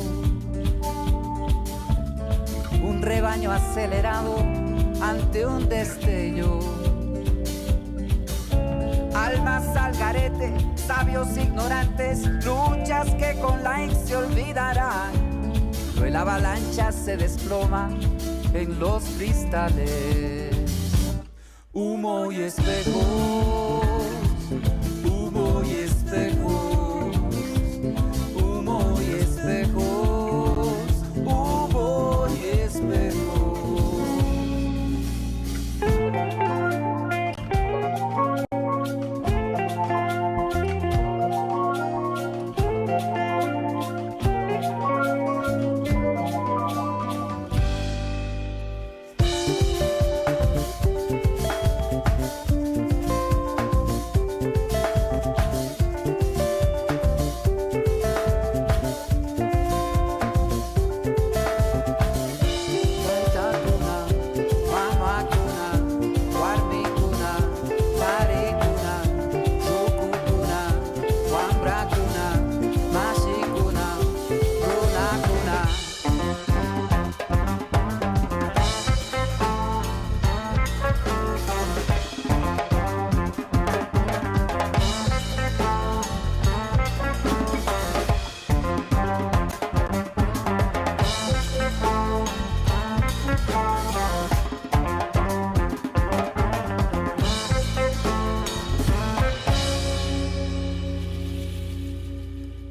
un rebaño acelerado ante un destello. Almas al garete, sabios ignorantes, luchas que con likes se olvidarán. Pero la avalancha se desploma en los cristales. humo y espejos, humo y espejos, humo y espejos, humo y espejos.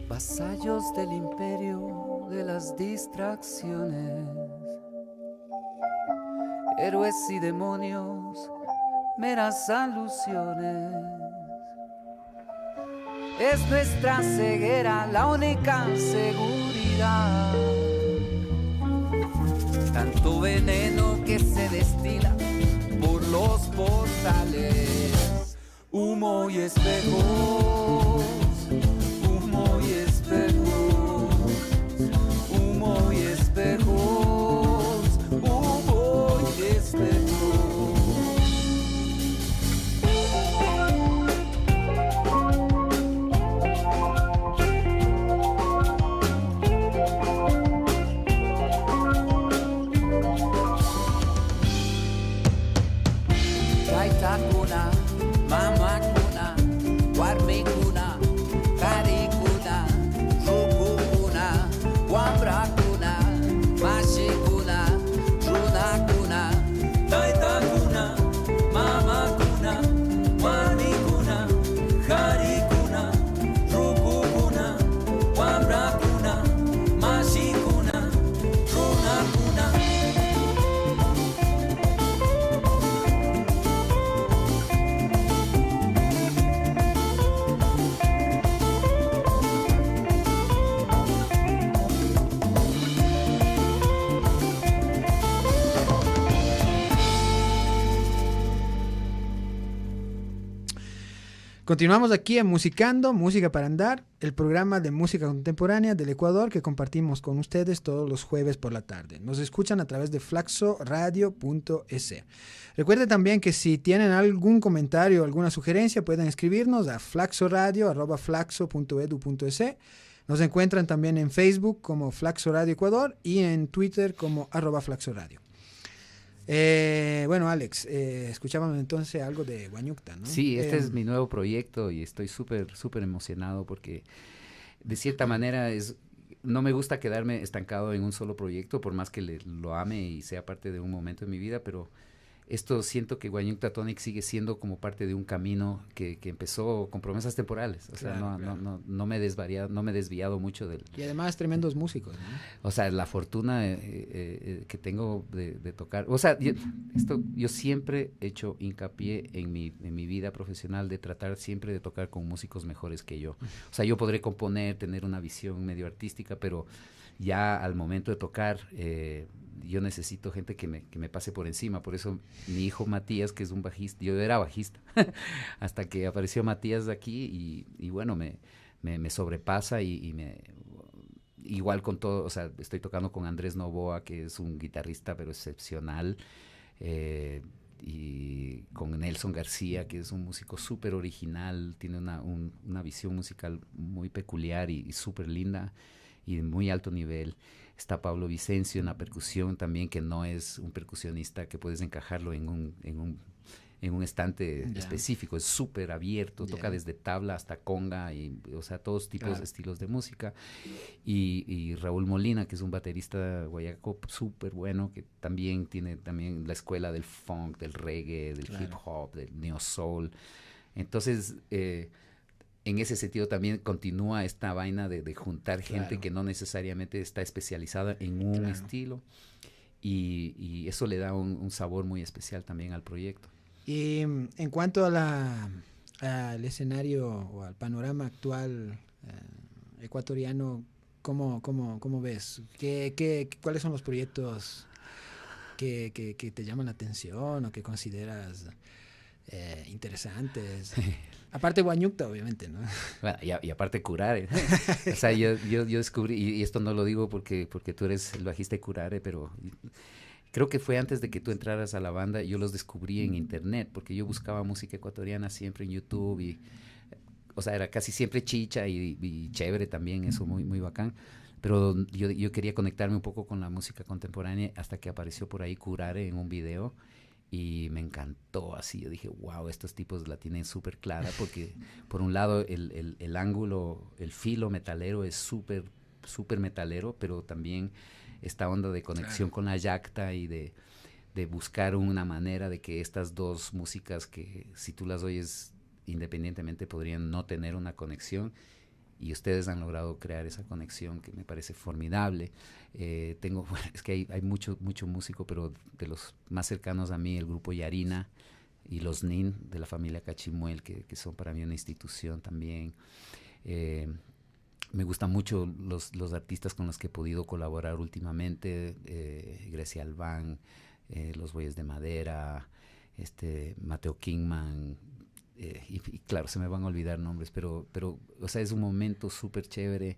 Vasallos del imperio de las distracciones, héroes y demonios, meras alusiones. Es nuestra ceguera la única seguridad. Tanto veneno que se destila por los portales, humo y espejos, humo y espejos, humo y espejos, humo y espejos. Taitakuna, mamakuna, warmikuna, karikuna, rukukuna, wambrakuna, mashikuna, runakuna. Taitakuna, mamakuna, warmikuna, karikuna, rukukuna, wambrakuna, mashikuna, runakuna. Continuamos aquí en Musicando, Música para Andar, el programa de música contemporánea del Ecuador que compartimos con ustedes todos los jueves por la tarde. Nos escuchan a través de flaxoradio.es. Recuerde también que si tienen algún comentario o alguna sugerencia pueden escribirnos a flaxoradio@flaxo.edu.es. Nos encuentran también en Facebook como Flaxo Radio Ecuador y en Twitter como @flaxoradio. Bueno, Alex, escuchábamos entonces algo de Guañucta, ¿no? Sí, este es mi nuevo proyecto y estoy súper emocionado porque de cierta manera no me gusta quedarme estancado en un solo proyecto, por más que lo ame y sea parte de un momento en mi vida, pero esto siento que Guañucta Tonic sigue siendo como parte de un camino que empezó con promesas temporales. O sea, Claro. no me he desviado mucho del... Y además tremendos músicos, ¿no? O sea, la fortuna que tengo de tocar. O sea, yo siempre he hecho hincapié en mi vida profesional de tratar siempre de tocar con músicos mejores que yo. O sea, yo podré componer, tener una visión medio artística, pero ya al momento de tocar, yo necesito gente que me pase por encima. Por eso mi hijo Matías, que es un bajista, yo era bajista, hasta que apareció Matías de aquí y bueno, me sobrepasa y me... Igual con todo, o sea, estoy tocando con Andrés Novoa, que es un guitarrista pero excepcional, y con Nelson García, que es un músico súper original, tiene una visión musical muy peculiar y súper linda y de muy alto nivel. Está Pablo Vicencio en la percusión también, que no es un percusionista que puedes encajarlo en en un estante Ya. específico, es súper abierto, Ya. toca desde tabla hasta conga, y, o sea, todos tipos Claro. de estilos de música. Y Raúl Molina, que es un baterista guayaco súper bueno, que también tiene también la escuela del funk, del reggae, del Claro. hip hop, del neo soul. Entonces, en ese sentido también continúa esta vaina de juntar gente Claro. que no necesariamente está especializada en un Claro. estilo, y eso le da un sabor muy especial también al proyecto. Y en cuanto al escenario o al panorama actual ecuatoriano, ¿cómo ves? ¿Cuáles son los proyectos que te llaman la atención o que consideras interesantes? Aparte Guañucta, obviamente, ¿no? Bueno, y aparte Curare. O sea, yo descubrí, y esto no lo digo porque tú eres el bajista de Curare, pero creo que fue antes de que tú entraras a la banda, yo los descubrí en internet, porque yo buscaba música ecuatoriana siempre en YouTube, y, o sea, era casi siempre chicha y chévere también, eso muy, muy bacán. Pero yo quería conectarme un poco con la música contemporánea hasta que apareció por ahí Curare en un video. Y me encantó así, yo dije, wow, estos tipos la tienen súper clara, porque por un lado el ángulo, el filo metalero es súper metalero, pero también esta onda de conexión con la yacta y de buscar una manera de que estas dos músicas, que si tú las oyes independientemente podrían no tener una conexión, y ustedes han logrado crear esa conexión que me parece formidable. Bueno, es que hay mucho músico, pero de los más cercanos a mí, el grupo Yarina y los Nin de la familia Cachimuel, que son para mí una institución también. Me gustan mucho los artistas con los que he podido colaborar últimamente, Grecia Albán, Los Bueyes de Madera, Mateo Kingman, y claro, se me van a olvidar nombres, pero o sea, es un momento súper chévere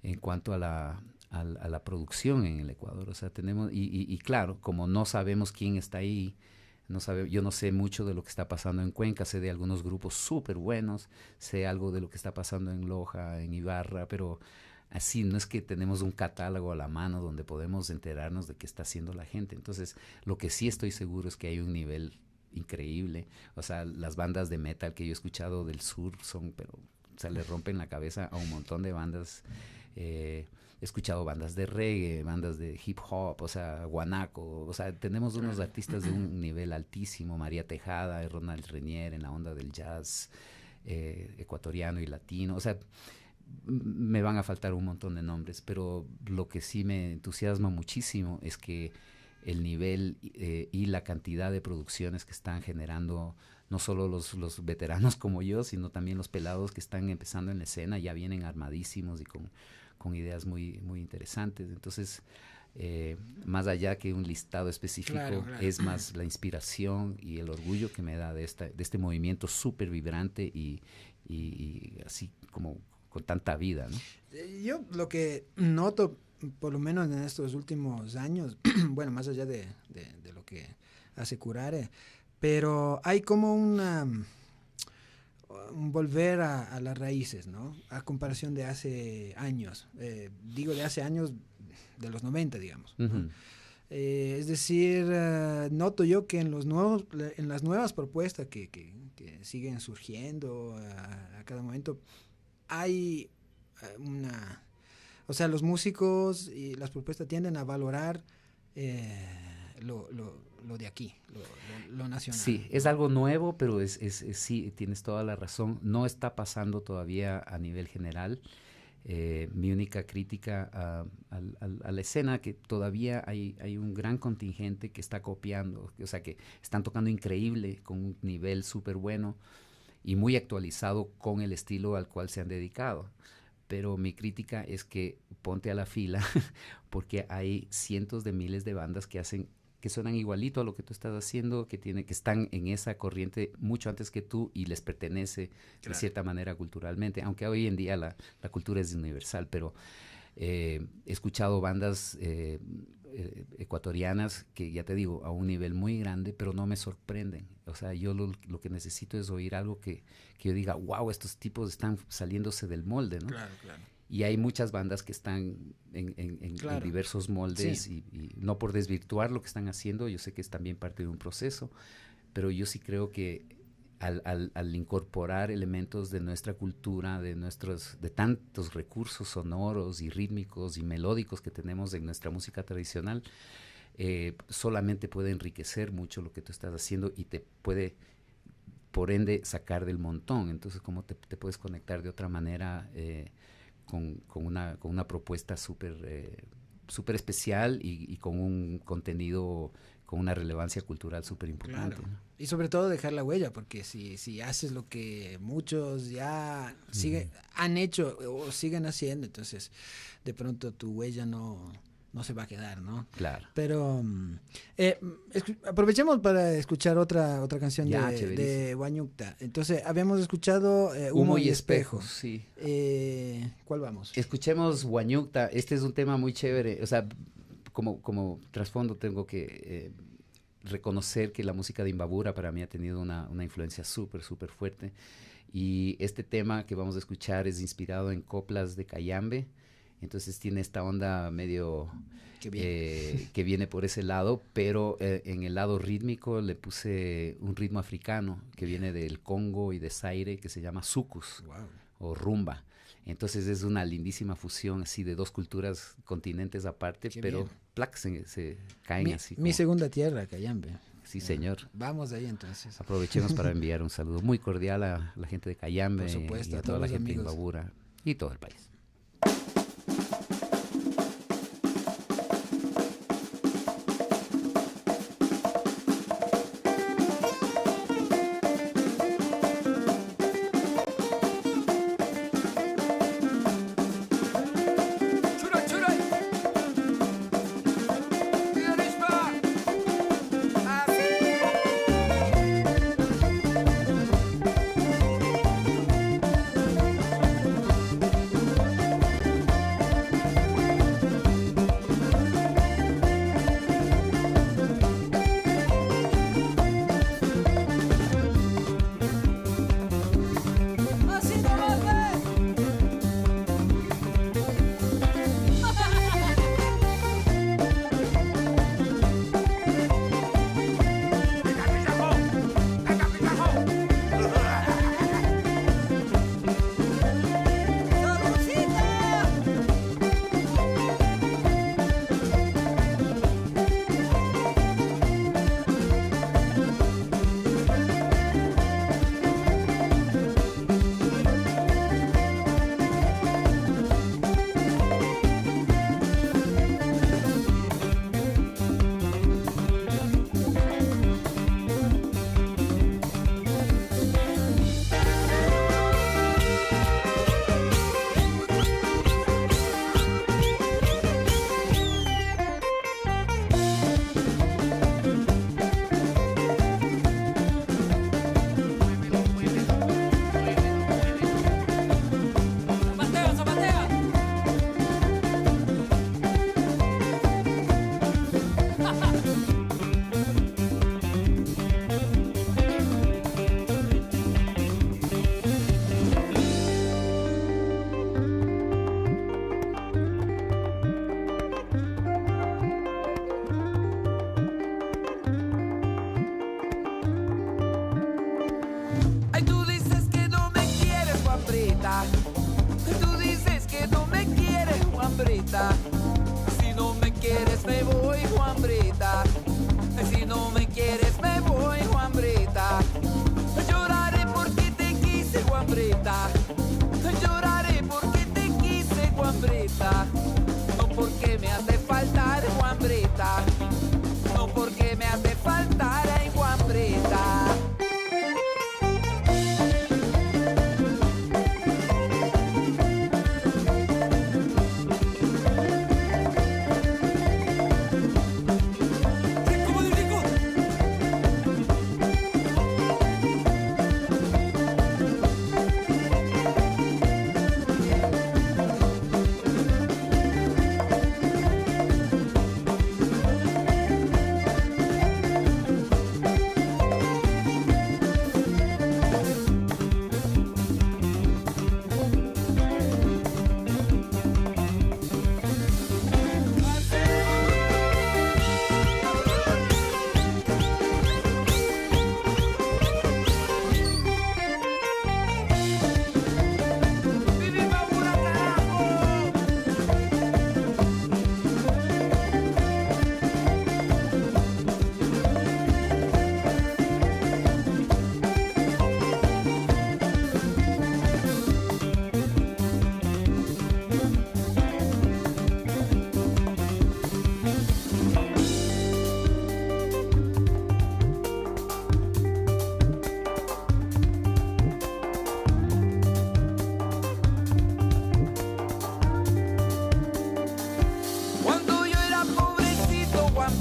en cuanto a la producción en el Ecuador. O sea, tenemos, y claro, como no sabemos quién está ahí, yo no sé mucho de lo que está pasando en Cuenca, sé de algunos grupos súper buenos, sé algo de lo que está pasando en Loja, en Ibarra, pero así no es que tenemos un catálogo a la mano donde podemos enterarnos de qué está haciendo la gente. Entonces, lo que sí estoy seguro es que hay un nivel increíble. O sea, las bandas de metal que yo he escuchado del sur o sea, le rompen la cabeza a un montón de bandas. He escuchado bandas de reggae, bandas de hip hop, o sea, guanaco, o sea, tenemos unos artistas de un nivel altísimo, María Tejada, Ronald Renier en la onda del jazz ecuatoriano y latino. O sea, me van a faltar un montón de nombres, pero lo que sí me entusiasma muchísimo es que el nivel y la cantidad de producciones que están generando no solo los veteranos como yo, sino también los pelados que están empezando en la escena, ya vienen armadísimos y con ideas muy, muy interesantes. Entonces, más allá que un listado específico, Claro. es más la inspiración y el orgullo que me da de este movimiento súper vibrante y así como con tanta vida, ¿no? Yo lo que noto, por lo menos en estos últimos años, bueno, más allá de lo que hace Curare, pero hay como un volver a las raíces, ¿no? A comparación de hace años, digo de hace años, de los 90, digamos, ¿no? Uh-huh. Es decir, noto yo que en las nuevas propuestas que siguen surgiendo a cada momento, hay o sea, los músicos y las propuestas tienden a valorar lo de aquí, lo nacional. Sí, es algo nuevo, pero sí, tienes toda la razón. No está pasando todavía a nivel general. Mi única crítica a la escena, que todavía hay un gran contingente que está copiando, o sea, que están tocando increíble, con un nivel súper bueno y muy actualizado con el estilo al cual se han dedicado. Pero mi crítica es que ponte a la fila porque hay cientos de miles de bandas que suenan igualito a lo que tú estás haciendo, que están en esa corriente mucho antes que tú y les pertenece de cierta manera culturalmente, aunque hoy en día la cultura es universal, pero he escuchado bandas ecuatorianas que, ya te digo, a un nivel muy grande, pero no me sorprenden. O sea, yo lo que necesito es oír algo que yo diga, wow, estos tipos están saliéndose del molde, ¿no? Claro. Y hay muchas bandas que están en diversos moldes, sí. y no por desvirtuar lo que están haciendo, yo sé que es también parte de un proceso, pero yo sí creo que al incorporar elementos de nuestra cultura, de tantos recursos sonoros y rítmicos y melódicos que tenemos en nuestra música tradicional, solamente puede enriquecer mucho lo que tú estás haciendo y te puede, por ende, sacar del montón. Entonces, ¿cómo te puedes conectar de otra manera con una propuesta súper especial y con un contenido, con una relevancia cultural súper importante? Claro. ¿No? Y sobre todo dejar la huella, porque si haces lo que muchos ya han hecho o siguen haciendo, entonces de pronto tu huella no se va a quedar, ¿no? Claro. Pero aprovechemos para escuchar otra canción Ya, de Huañucta. Entonces, habíamos escuchado Humo y espejos, sí. ¿Cuál vamos? Escuchemos Huañucta. Este es un tema muy chévere. O sea, como trasfondo tengo que reconocer que la música de Imbabura para mí ha tenido una influencia súper fuerte. Y este tema que vamos a escuchar es inspirado en coplas de Cayambe. Entonces tiene esta onda medio que viene por ese lado, pero en el lado rítmico le puse un ritmo africano que viene del Congo y de Zaire, que se llama sucus. Wow. O rumba. Entonces es una lindísima fusión así de dos culturas, continentes aparte, Qué pero bien. plac, se caen así. Mi como- segunda tierra, Cayambe. Sí, señor. Vamos de ahí entonces. Aprovechemos para enviar un saludo muy cordial a la gente de Cayambe Por supuesto, y a a toda todos la los gente de amigos. Imbabura y todo el país. Churay, churay. Pianista. Así.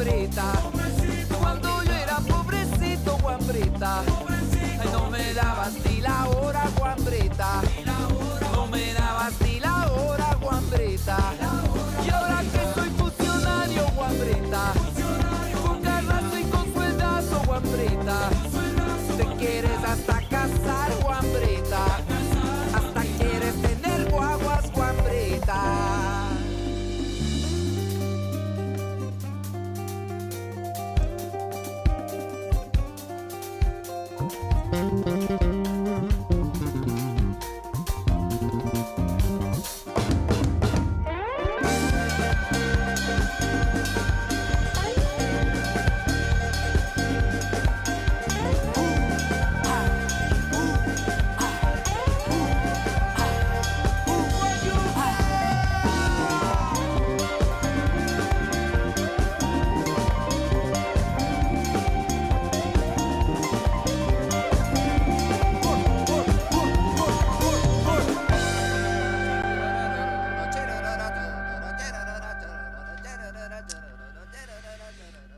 guambrita. Cuando yo era pobrecito, guambrita. Ay, no me dabas ni la hora, guambrita. No me dabas ni la hora, guambrita. Y ahora que soy funcionario, guambrita. Con garrazo y con sueldazo, guambrita. Te quieres hasta casar, guambrita. Hasta quieres tener guaguas, guambrita.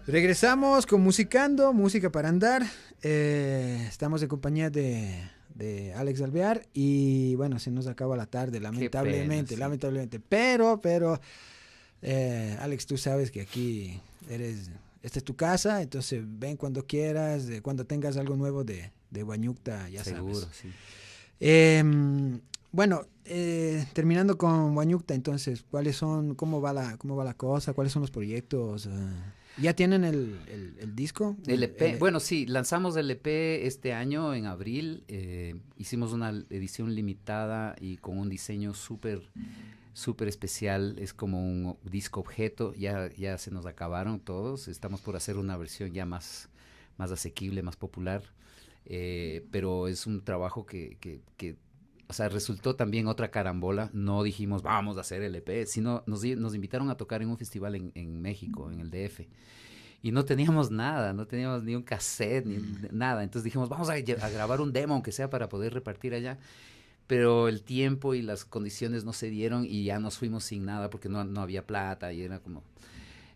Regresamos con Musicando, música para andar. Estamos en compañía de Alex Alvear y bueno, se nos acaba la tarde, lamentablemente, pena, sí. lamentablemente. Pero, Alex, tú sabes que aquí esta es tu casa, entonces ven cuando quieras, cuando tengas algo nuevo de Huayñucta, ya Seguro, sabes. sí. Bueno, terminando con Huayñucta, entonces, cómo va la cosa? ¿Cuáles son los proyectos? ¿Ya tienen el disco? El EP, bueno, sí, lanzamos el EP este año en abril, hicimos una edición limitada y con un diseño súper especial, es como un disco objeto, ya se nos acabaron todos, estamos por hacer una versión ya más asequible, más popular, pero es un trabajo que o sea, resultó también otra carambola. No dijimos, vamos a hacer el EP, sino nos invitaron a tocar en un festival en México, en el DF. Y no teníamos nada, no teníamos ni un cassette, ni nada. Entonces dijimos, vamos a grabar un demo, aunque sea para poder repartir allá. Pero el tiempo y las condiciones no se dieron y ya nos fuimos sin nada porque no había plata y era como...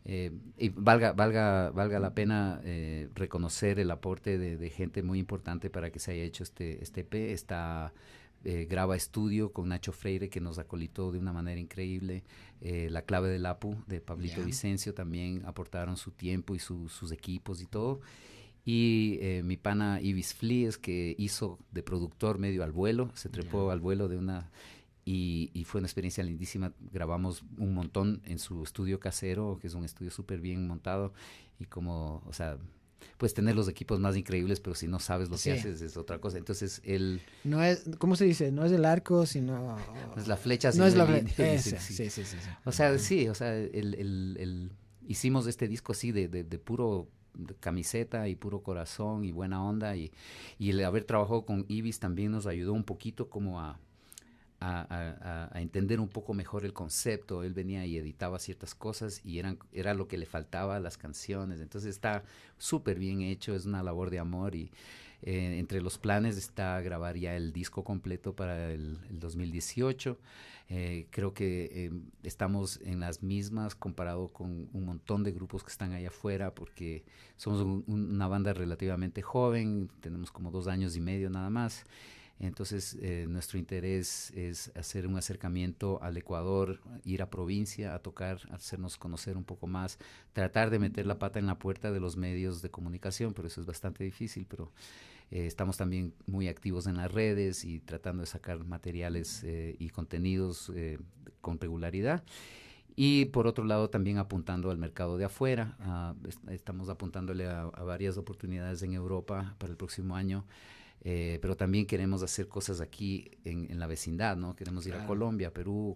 y valga la pena reconocer el aporte de gente muy importante para que se haya hecho este EP. Está... Graba Estudio con Nacho Freire, que nos acolitó de una manera increíble. La Clave del Apu de Pablito Vicencio también aportaron su tiempo y sus equipos y todo. Y mi pana Ibis Flees, que hizo de productor medio al vuelo, se trepó al vuelo de una... Y fue una experiencia lindísima. Grabamos un montón en su estudio casero, que es un estudio súper bien montado. Y como, o sea... Puedes tener los equipos más increíbles, pero si no sabes lo que haces es otra cosa. Entonces, no es, ¿cómo se dice? No es el arco, sino... No es la flecha, no es la flecha. Sí. O sea, sí, o sea, hicimos este disco así de puro camiseta y puro corazón y buena onda. Y el haber trabajado con Ibis también nos ayudó un poquito como a entender un poco mejor el concepto. Él venía y editaba ciertas cosas y era lo que le faltaba a las canciones. Entonces está súper bien hecho, es una labor de amor y entre los planes está grabar ya el disco completo para el 2018. Creo que estamos en las mismas comparado con un montón de grupos que están allá afuera porque somos una banda relativamente joven, tenemos como 2 años y medio nada más. Entonces, nuestro interés es hacer un acercamiento al Ecuador, ir a provincia a tocar, hacernos conocer un poco más, tratar de meter la pata en la puerta de los medios de comunicación, pero eso es bastante difícil, pero estamos también muy activos en las redes y tratando de sacar materiales y contenidos con regularidad. Y por otro lado también apuntando al mercado de afuera, estamos apuntándole a varias oportunidades en Europa para el próximo año. Pero también queremos hacer cosas aquí en la vecindad, ¿no? Queremos ir a Colombia, Perú,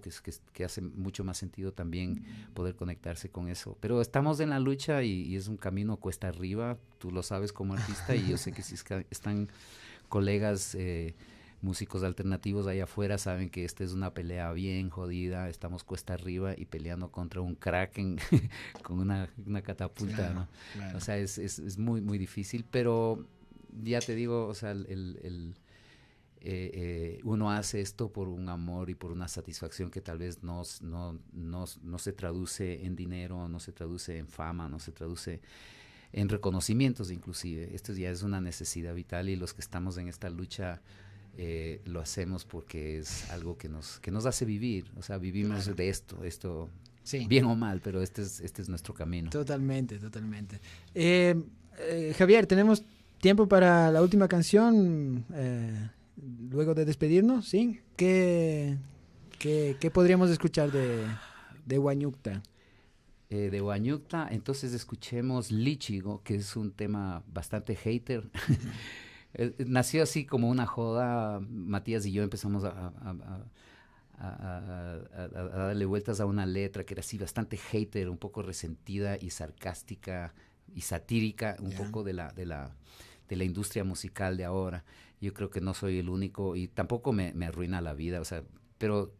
que hace mucho más sentido también poder conectarse con eso. Pero estamos en la lucha y es un camino cuesta arriba, tú lo sabes como artista y yo sé que si están colegas músicos alternativos allá afuera saben que esta es una pelea bien jodida, estamos cuesta arriba y peleando contra un kraken con una catapulta, ¿no? O sea, es muy, muy difícil, pero... Ya te digo, o sea, uno hace esto por un amor y por una satisfacción que tal vez no se traduce en dinero, no se traduce en fama, no se traduce en reconocimientos inclusive. Esto ya es una necesidad vital y los que estamos en esta lucha lo hacemos porque es algo que nos hace vivir. O sea, vivimos de esto Sí. bien o mal, pero este es nuestro camino. Totalmente. Javier, tenemos tiempo para la última canción, luego de despedirnos, ¿sí? ¿Qué podríamos escuchar de Huañucta? De Huañucta, entonces escuchemos Lichigo, que es un tema bastante hater. Nació así como una joda. Matías y yo empezamos a darle vueltas a una letra que era así bastante hater, un poco resentida y sarcástica y satírica, un poco de la industria musical de ahora. Yo creo que no soy el único y tampoco me arruina la vida, o sea, pero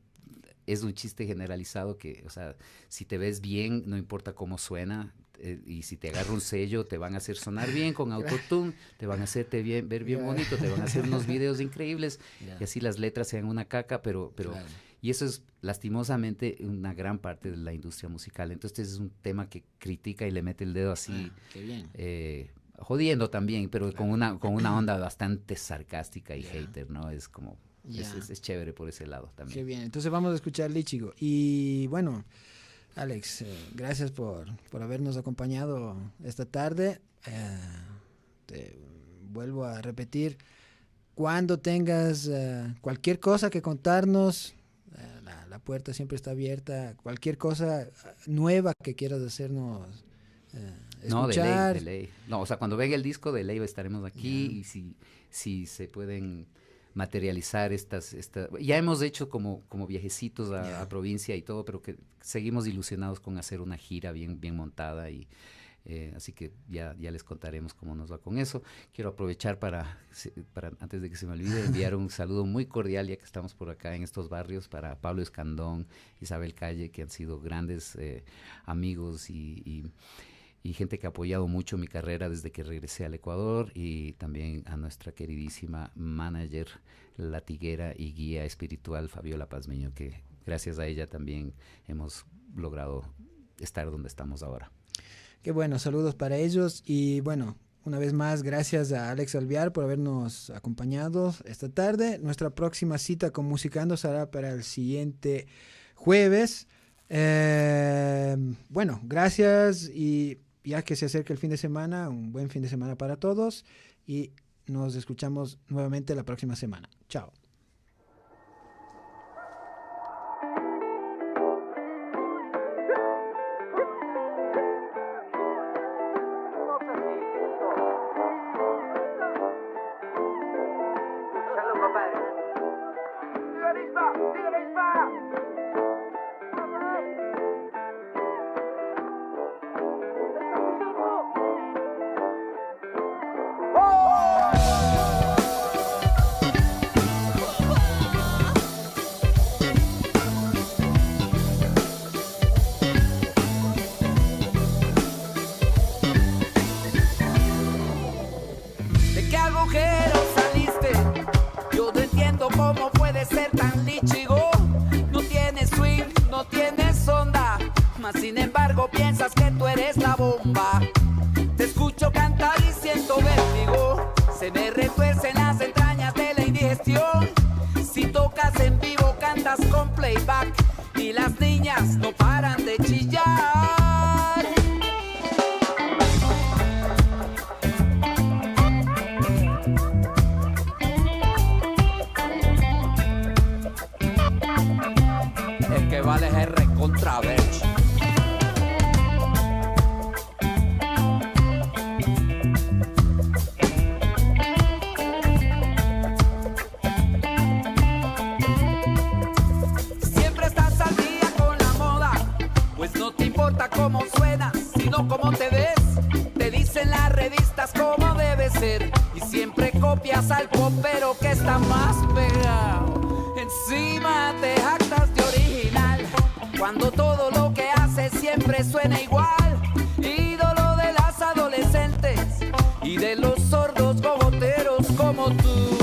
es un chiste generalizado que, o sea, si te ves bien, no importa cómo suena, y si te agarra un sello, te van a hacer sonar bien con autotune, te van a hacerte ver bien bonito, te van a hacer unos videos increíbles, y así las letras sean una caca, pero claro. Y eso es lastimosamente una gran parte de la industria musical. Entonces es un tema que critica y le mete el dedo así, qué bien. Jodiendo también, pero con una onda bastante sarcástica y hater, ¿no? Es como... Es chévere por ese lado también. Qué bien, entonces vamos a escuchar Lichigo. Y bueno, Alex, gracias por habernos acompañado esta tarde. Te vuelvo a repetir, cuando tengas cualquier cosa que contarnos, la puerta siempre está abierta. Cualquier cosa nueva que quieras hacernos escuchar. No, de ley. No, o sea, cuando venga el disco, de ley estaremos aquí. Y si se pueden materializar estas ya hemos hecho como viajecitos a provincia y todo, pero que seguimos ilusionados con hacer una gira bien montada y así que ya les contaremos cómo nos va con eso. Quiero aprovechar para antes de que se me olvide enviar un saludo muy cordial, ya que estamos por acá en estos barrios, para Pablo Escandón, Isabel Calle, que han sido grandes amigos y gente que ha apoyado mucho mi carrera desde que regresé al Ecuador, y también a nuestra queridísima manager, latiguera y guía espiritual Fabiola Pazmeño, que gracias a ella también hemos logrado estar donde estamos ahora. Qué bueno, saludos para ellos y bueno, una vez más gracias a Alex Alvear por habernos acompañado esta tarde. Nuestra próxima cita con Musicando será para el siguiente jueves. Bueno, gracias y ya que se acerca el fin de semana, un buen fin de semana para todos y nos escuchamos nuevamente la próxima semana. Chao. ¿Cómo puede ser tan lichigo? No tienes swing, no tienes onda, mas sin embargo piensas que tú eres la bomba. Te escucho cantar y siento vértigo, se me retuercen las entrañas de la indigestión. Si tocas en vivo cantas con playback y las niñas no paran de chillar. El que vale es R contra Verge. Siempre estás al día con la moda, pues no te importa cómo suenas, sino cómo te ves. Te dicen las revistas cómo debe ser, y siempre copias al popero que está más pegado. Encima te jactas de original, cuando todo lo que haces siempre suena igual. Ídolo de las adolescentes y de los sordos gogoteros como tú.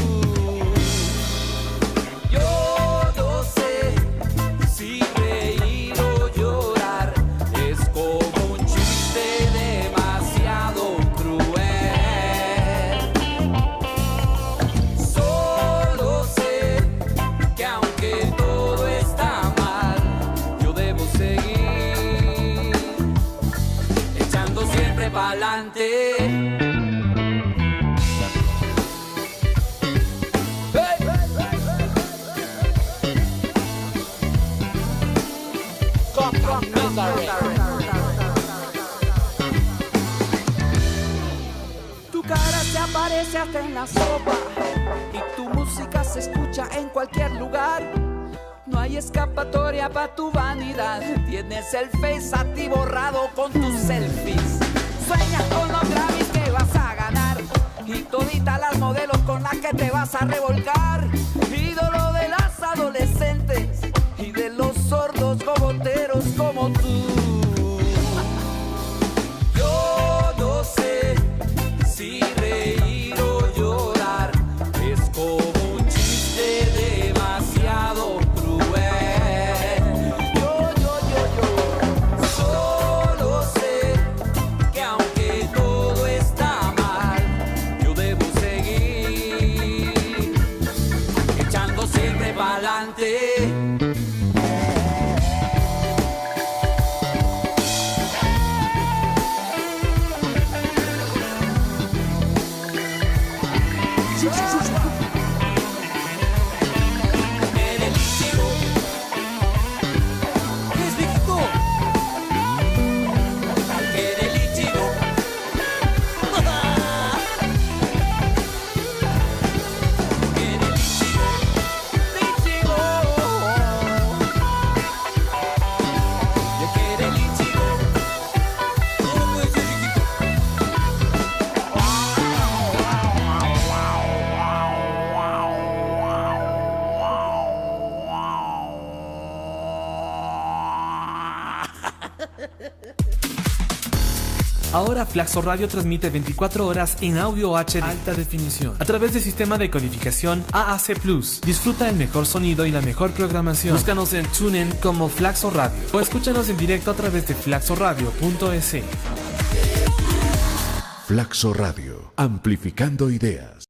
pa'lante. Tu cara se aparece hasta en la sopa y tu música se escucha en cualquier lugar. No hay escapatoria pa' tu vanidad. Tienes el face a ti borrado con tus selfies. Sueñas con los Grammys que vas a ganar y toditas las modelos con las que te vas a revolcar. Ídolo de las adolescentes y de los sordos cogoteros como tú. Yo no sé si reír o llorar, es como un chiste demasiado cruel. Yo solo sé que aunque todo está mal, yo debo seguir echando siempre pa'lante. Ahora Flaxo Radio transmite 24 horas en audio HD alta definición a través del sistema de codificación AAC+. Disfruta el mejor sonido y la mejor programación. Búscanos en TuneIn como Flaxo Radio o escúchanos en directo a través de flaxoradio.es. Flaxo Radio, amplificando ideas.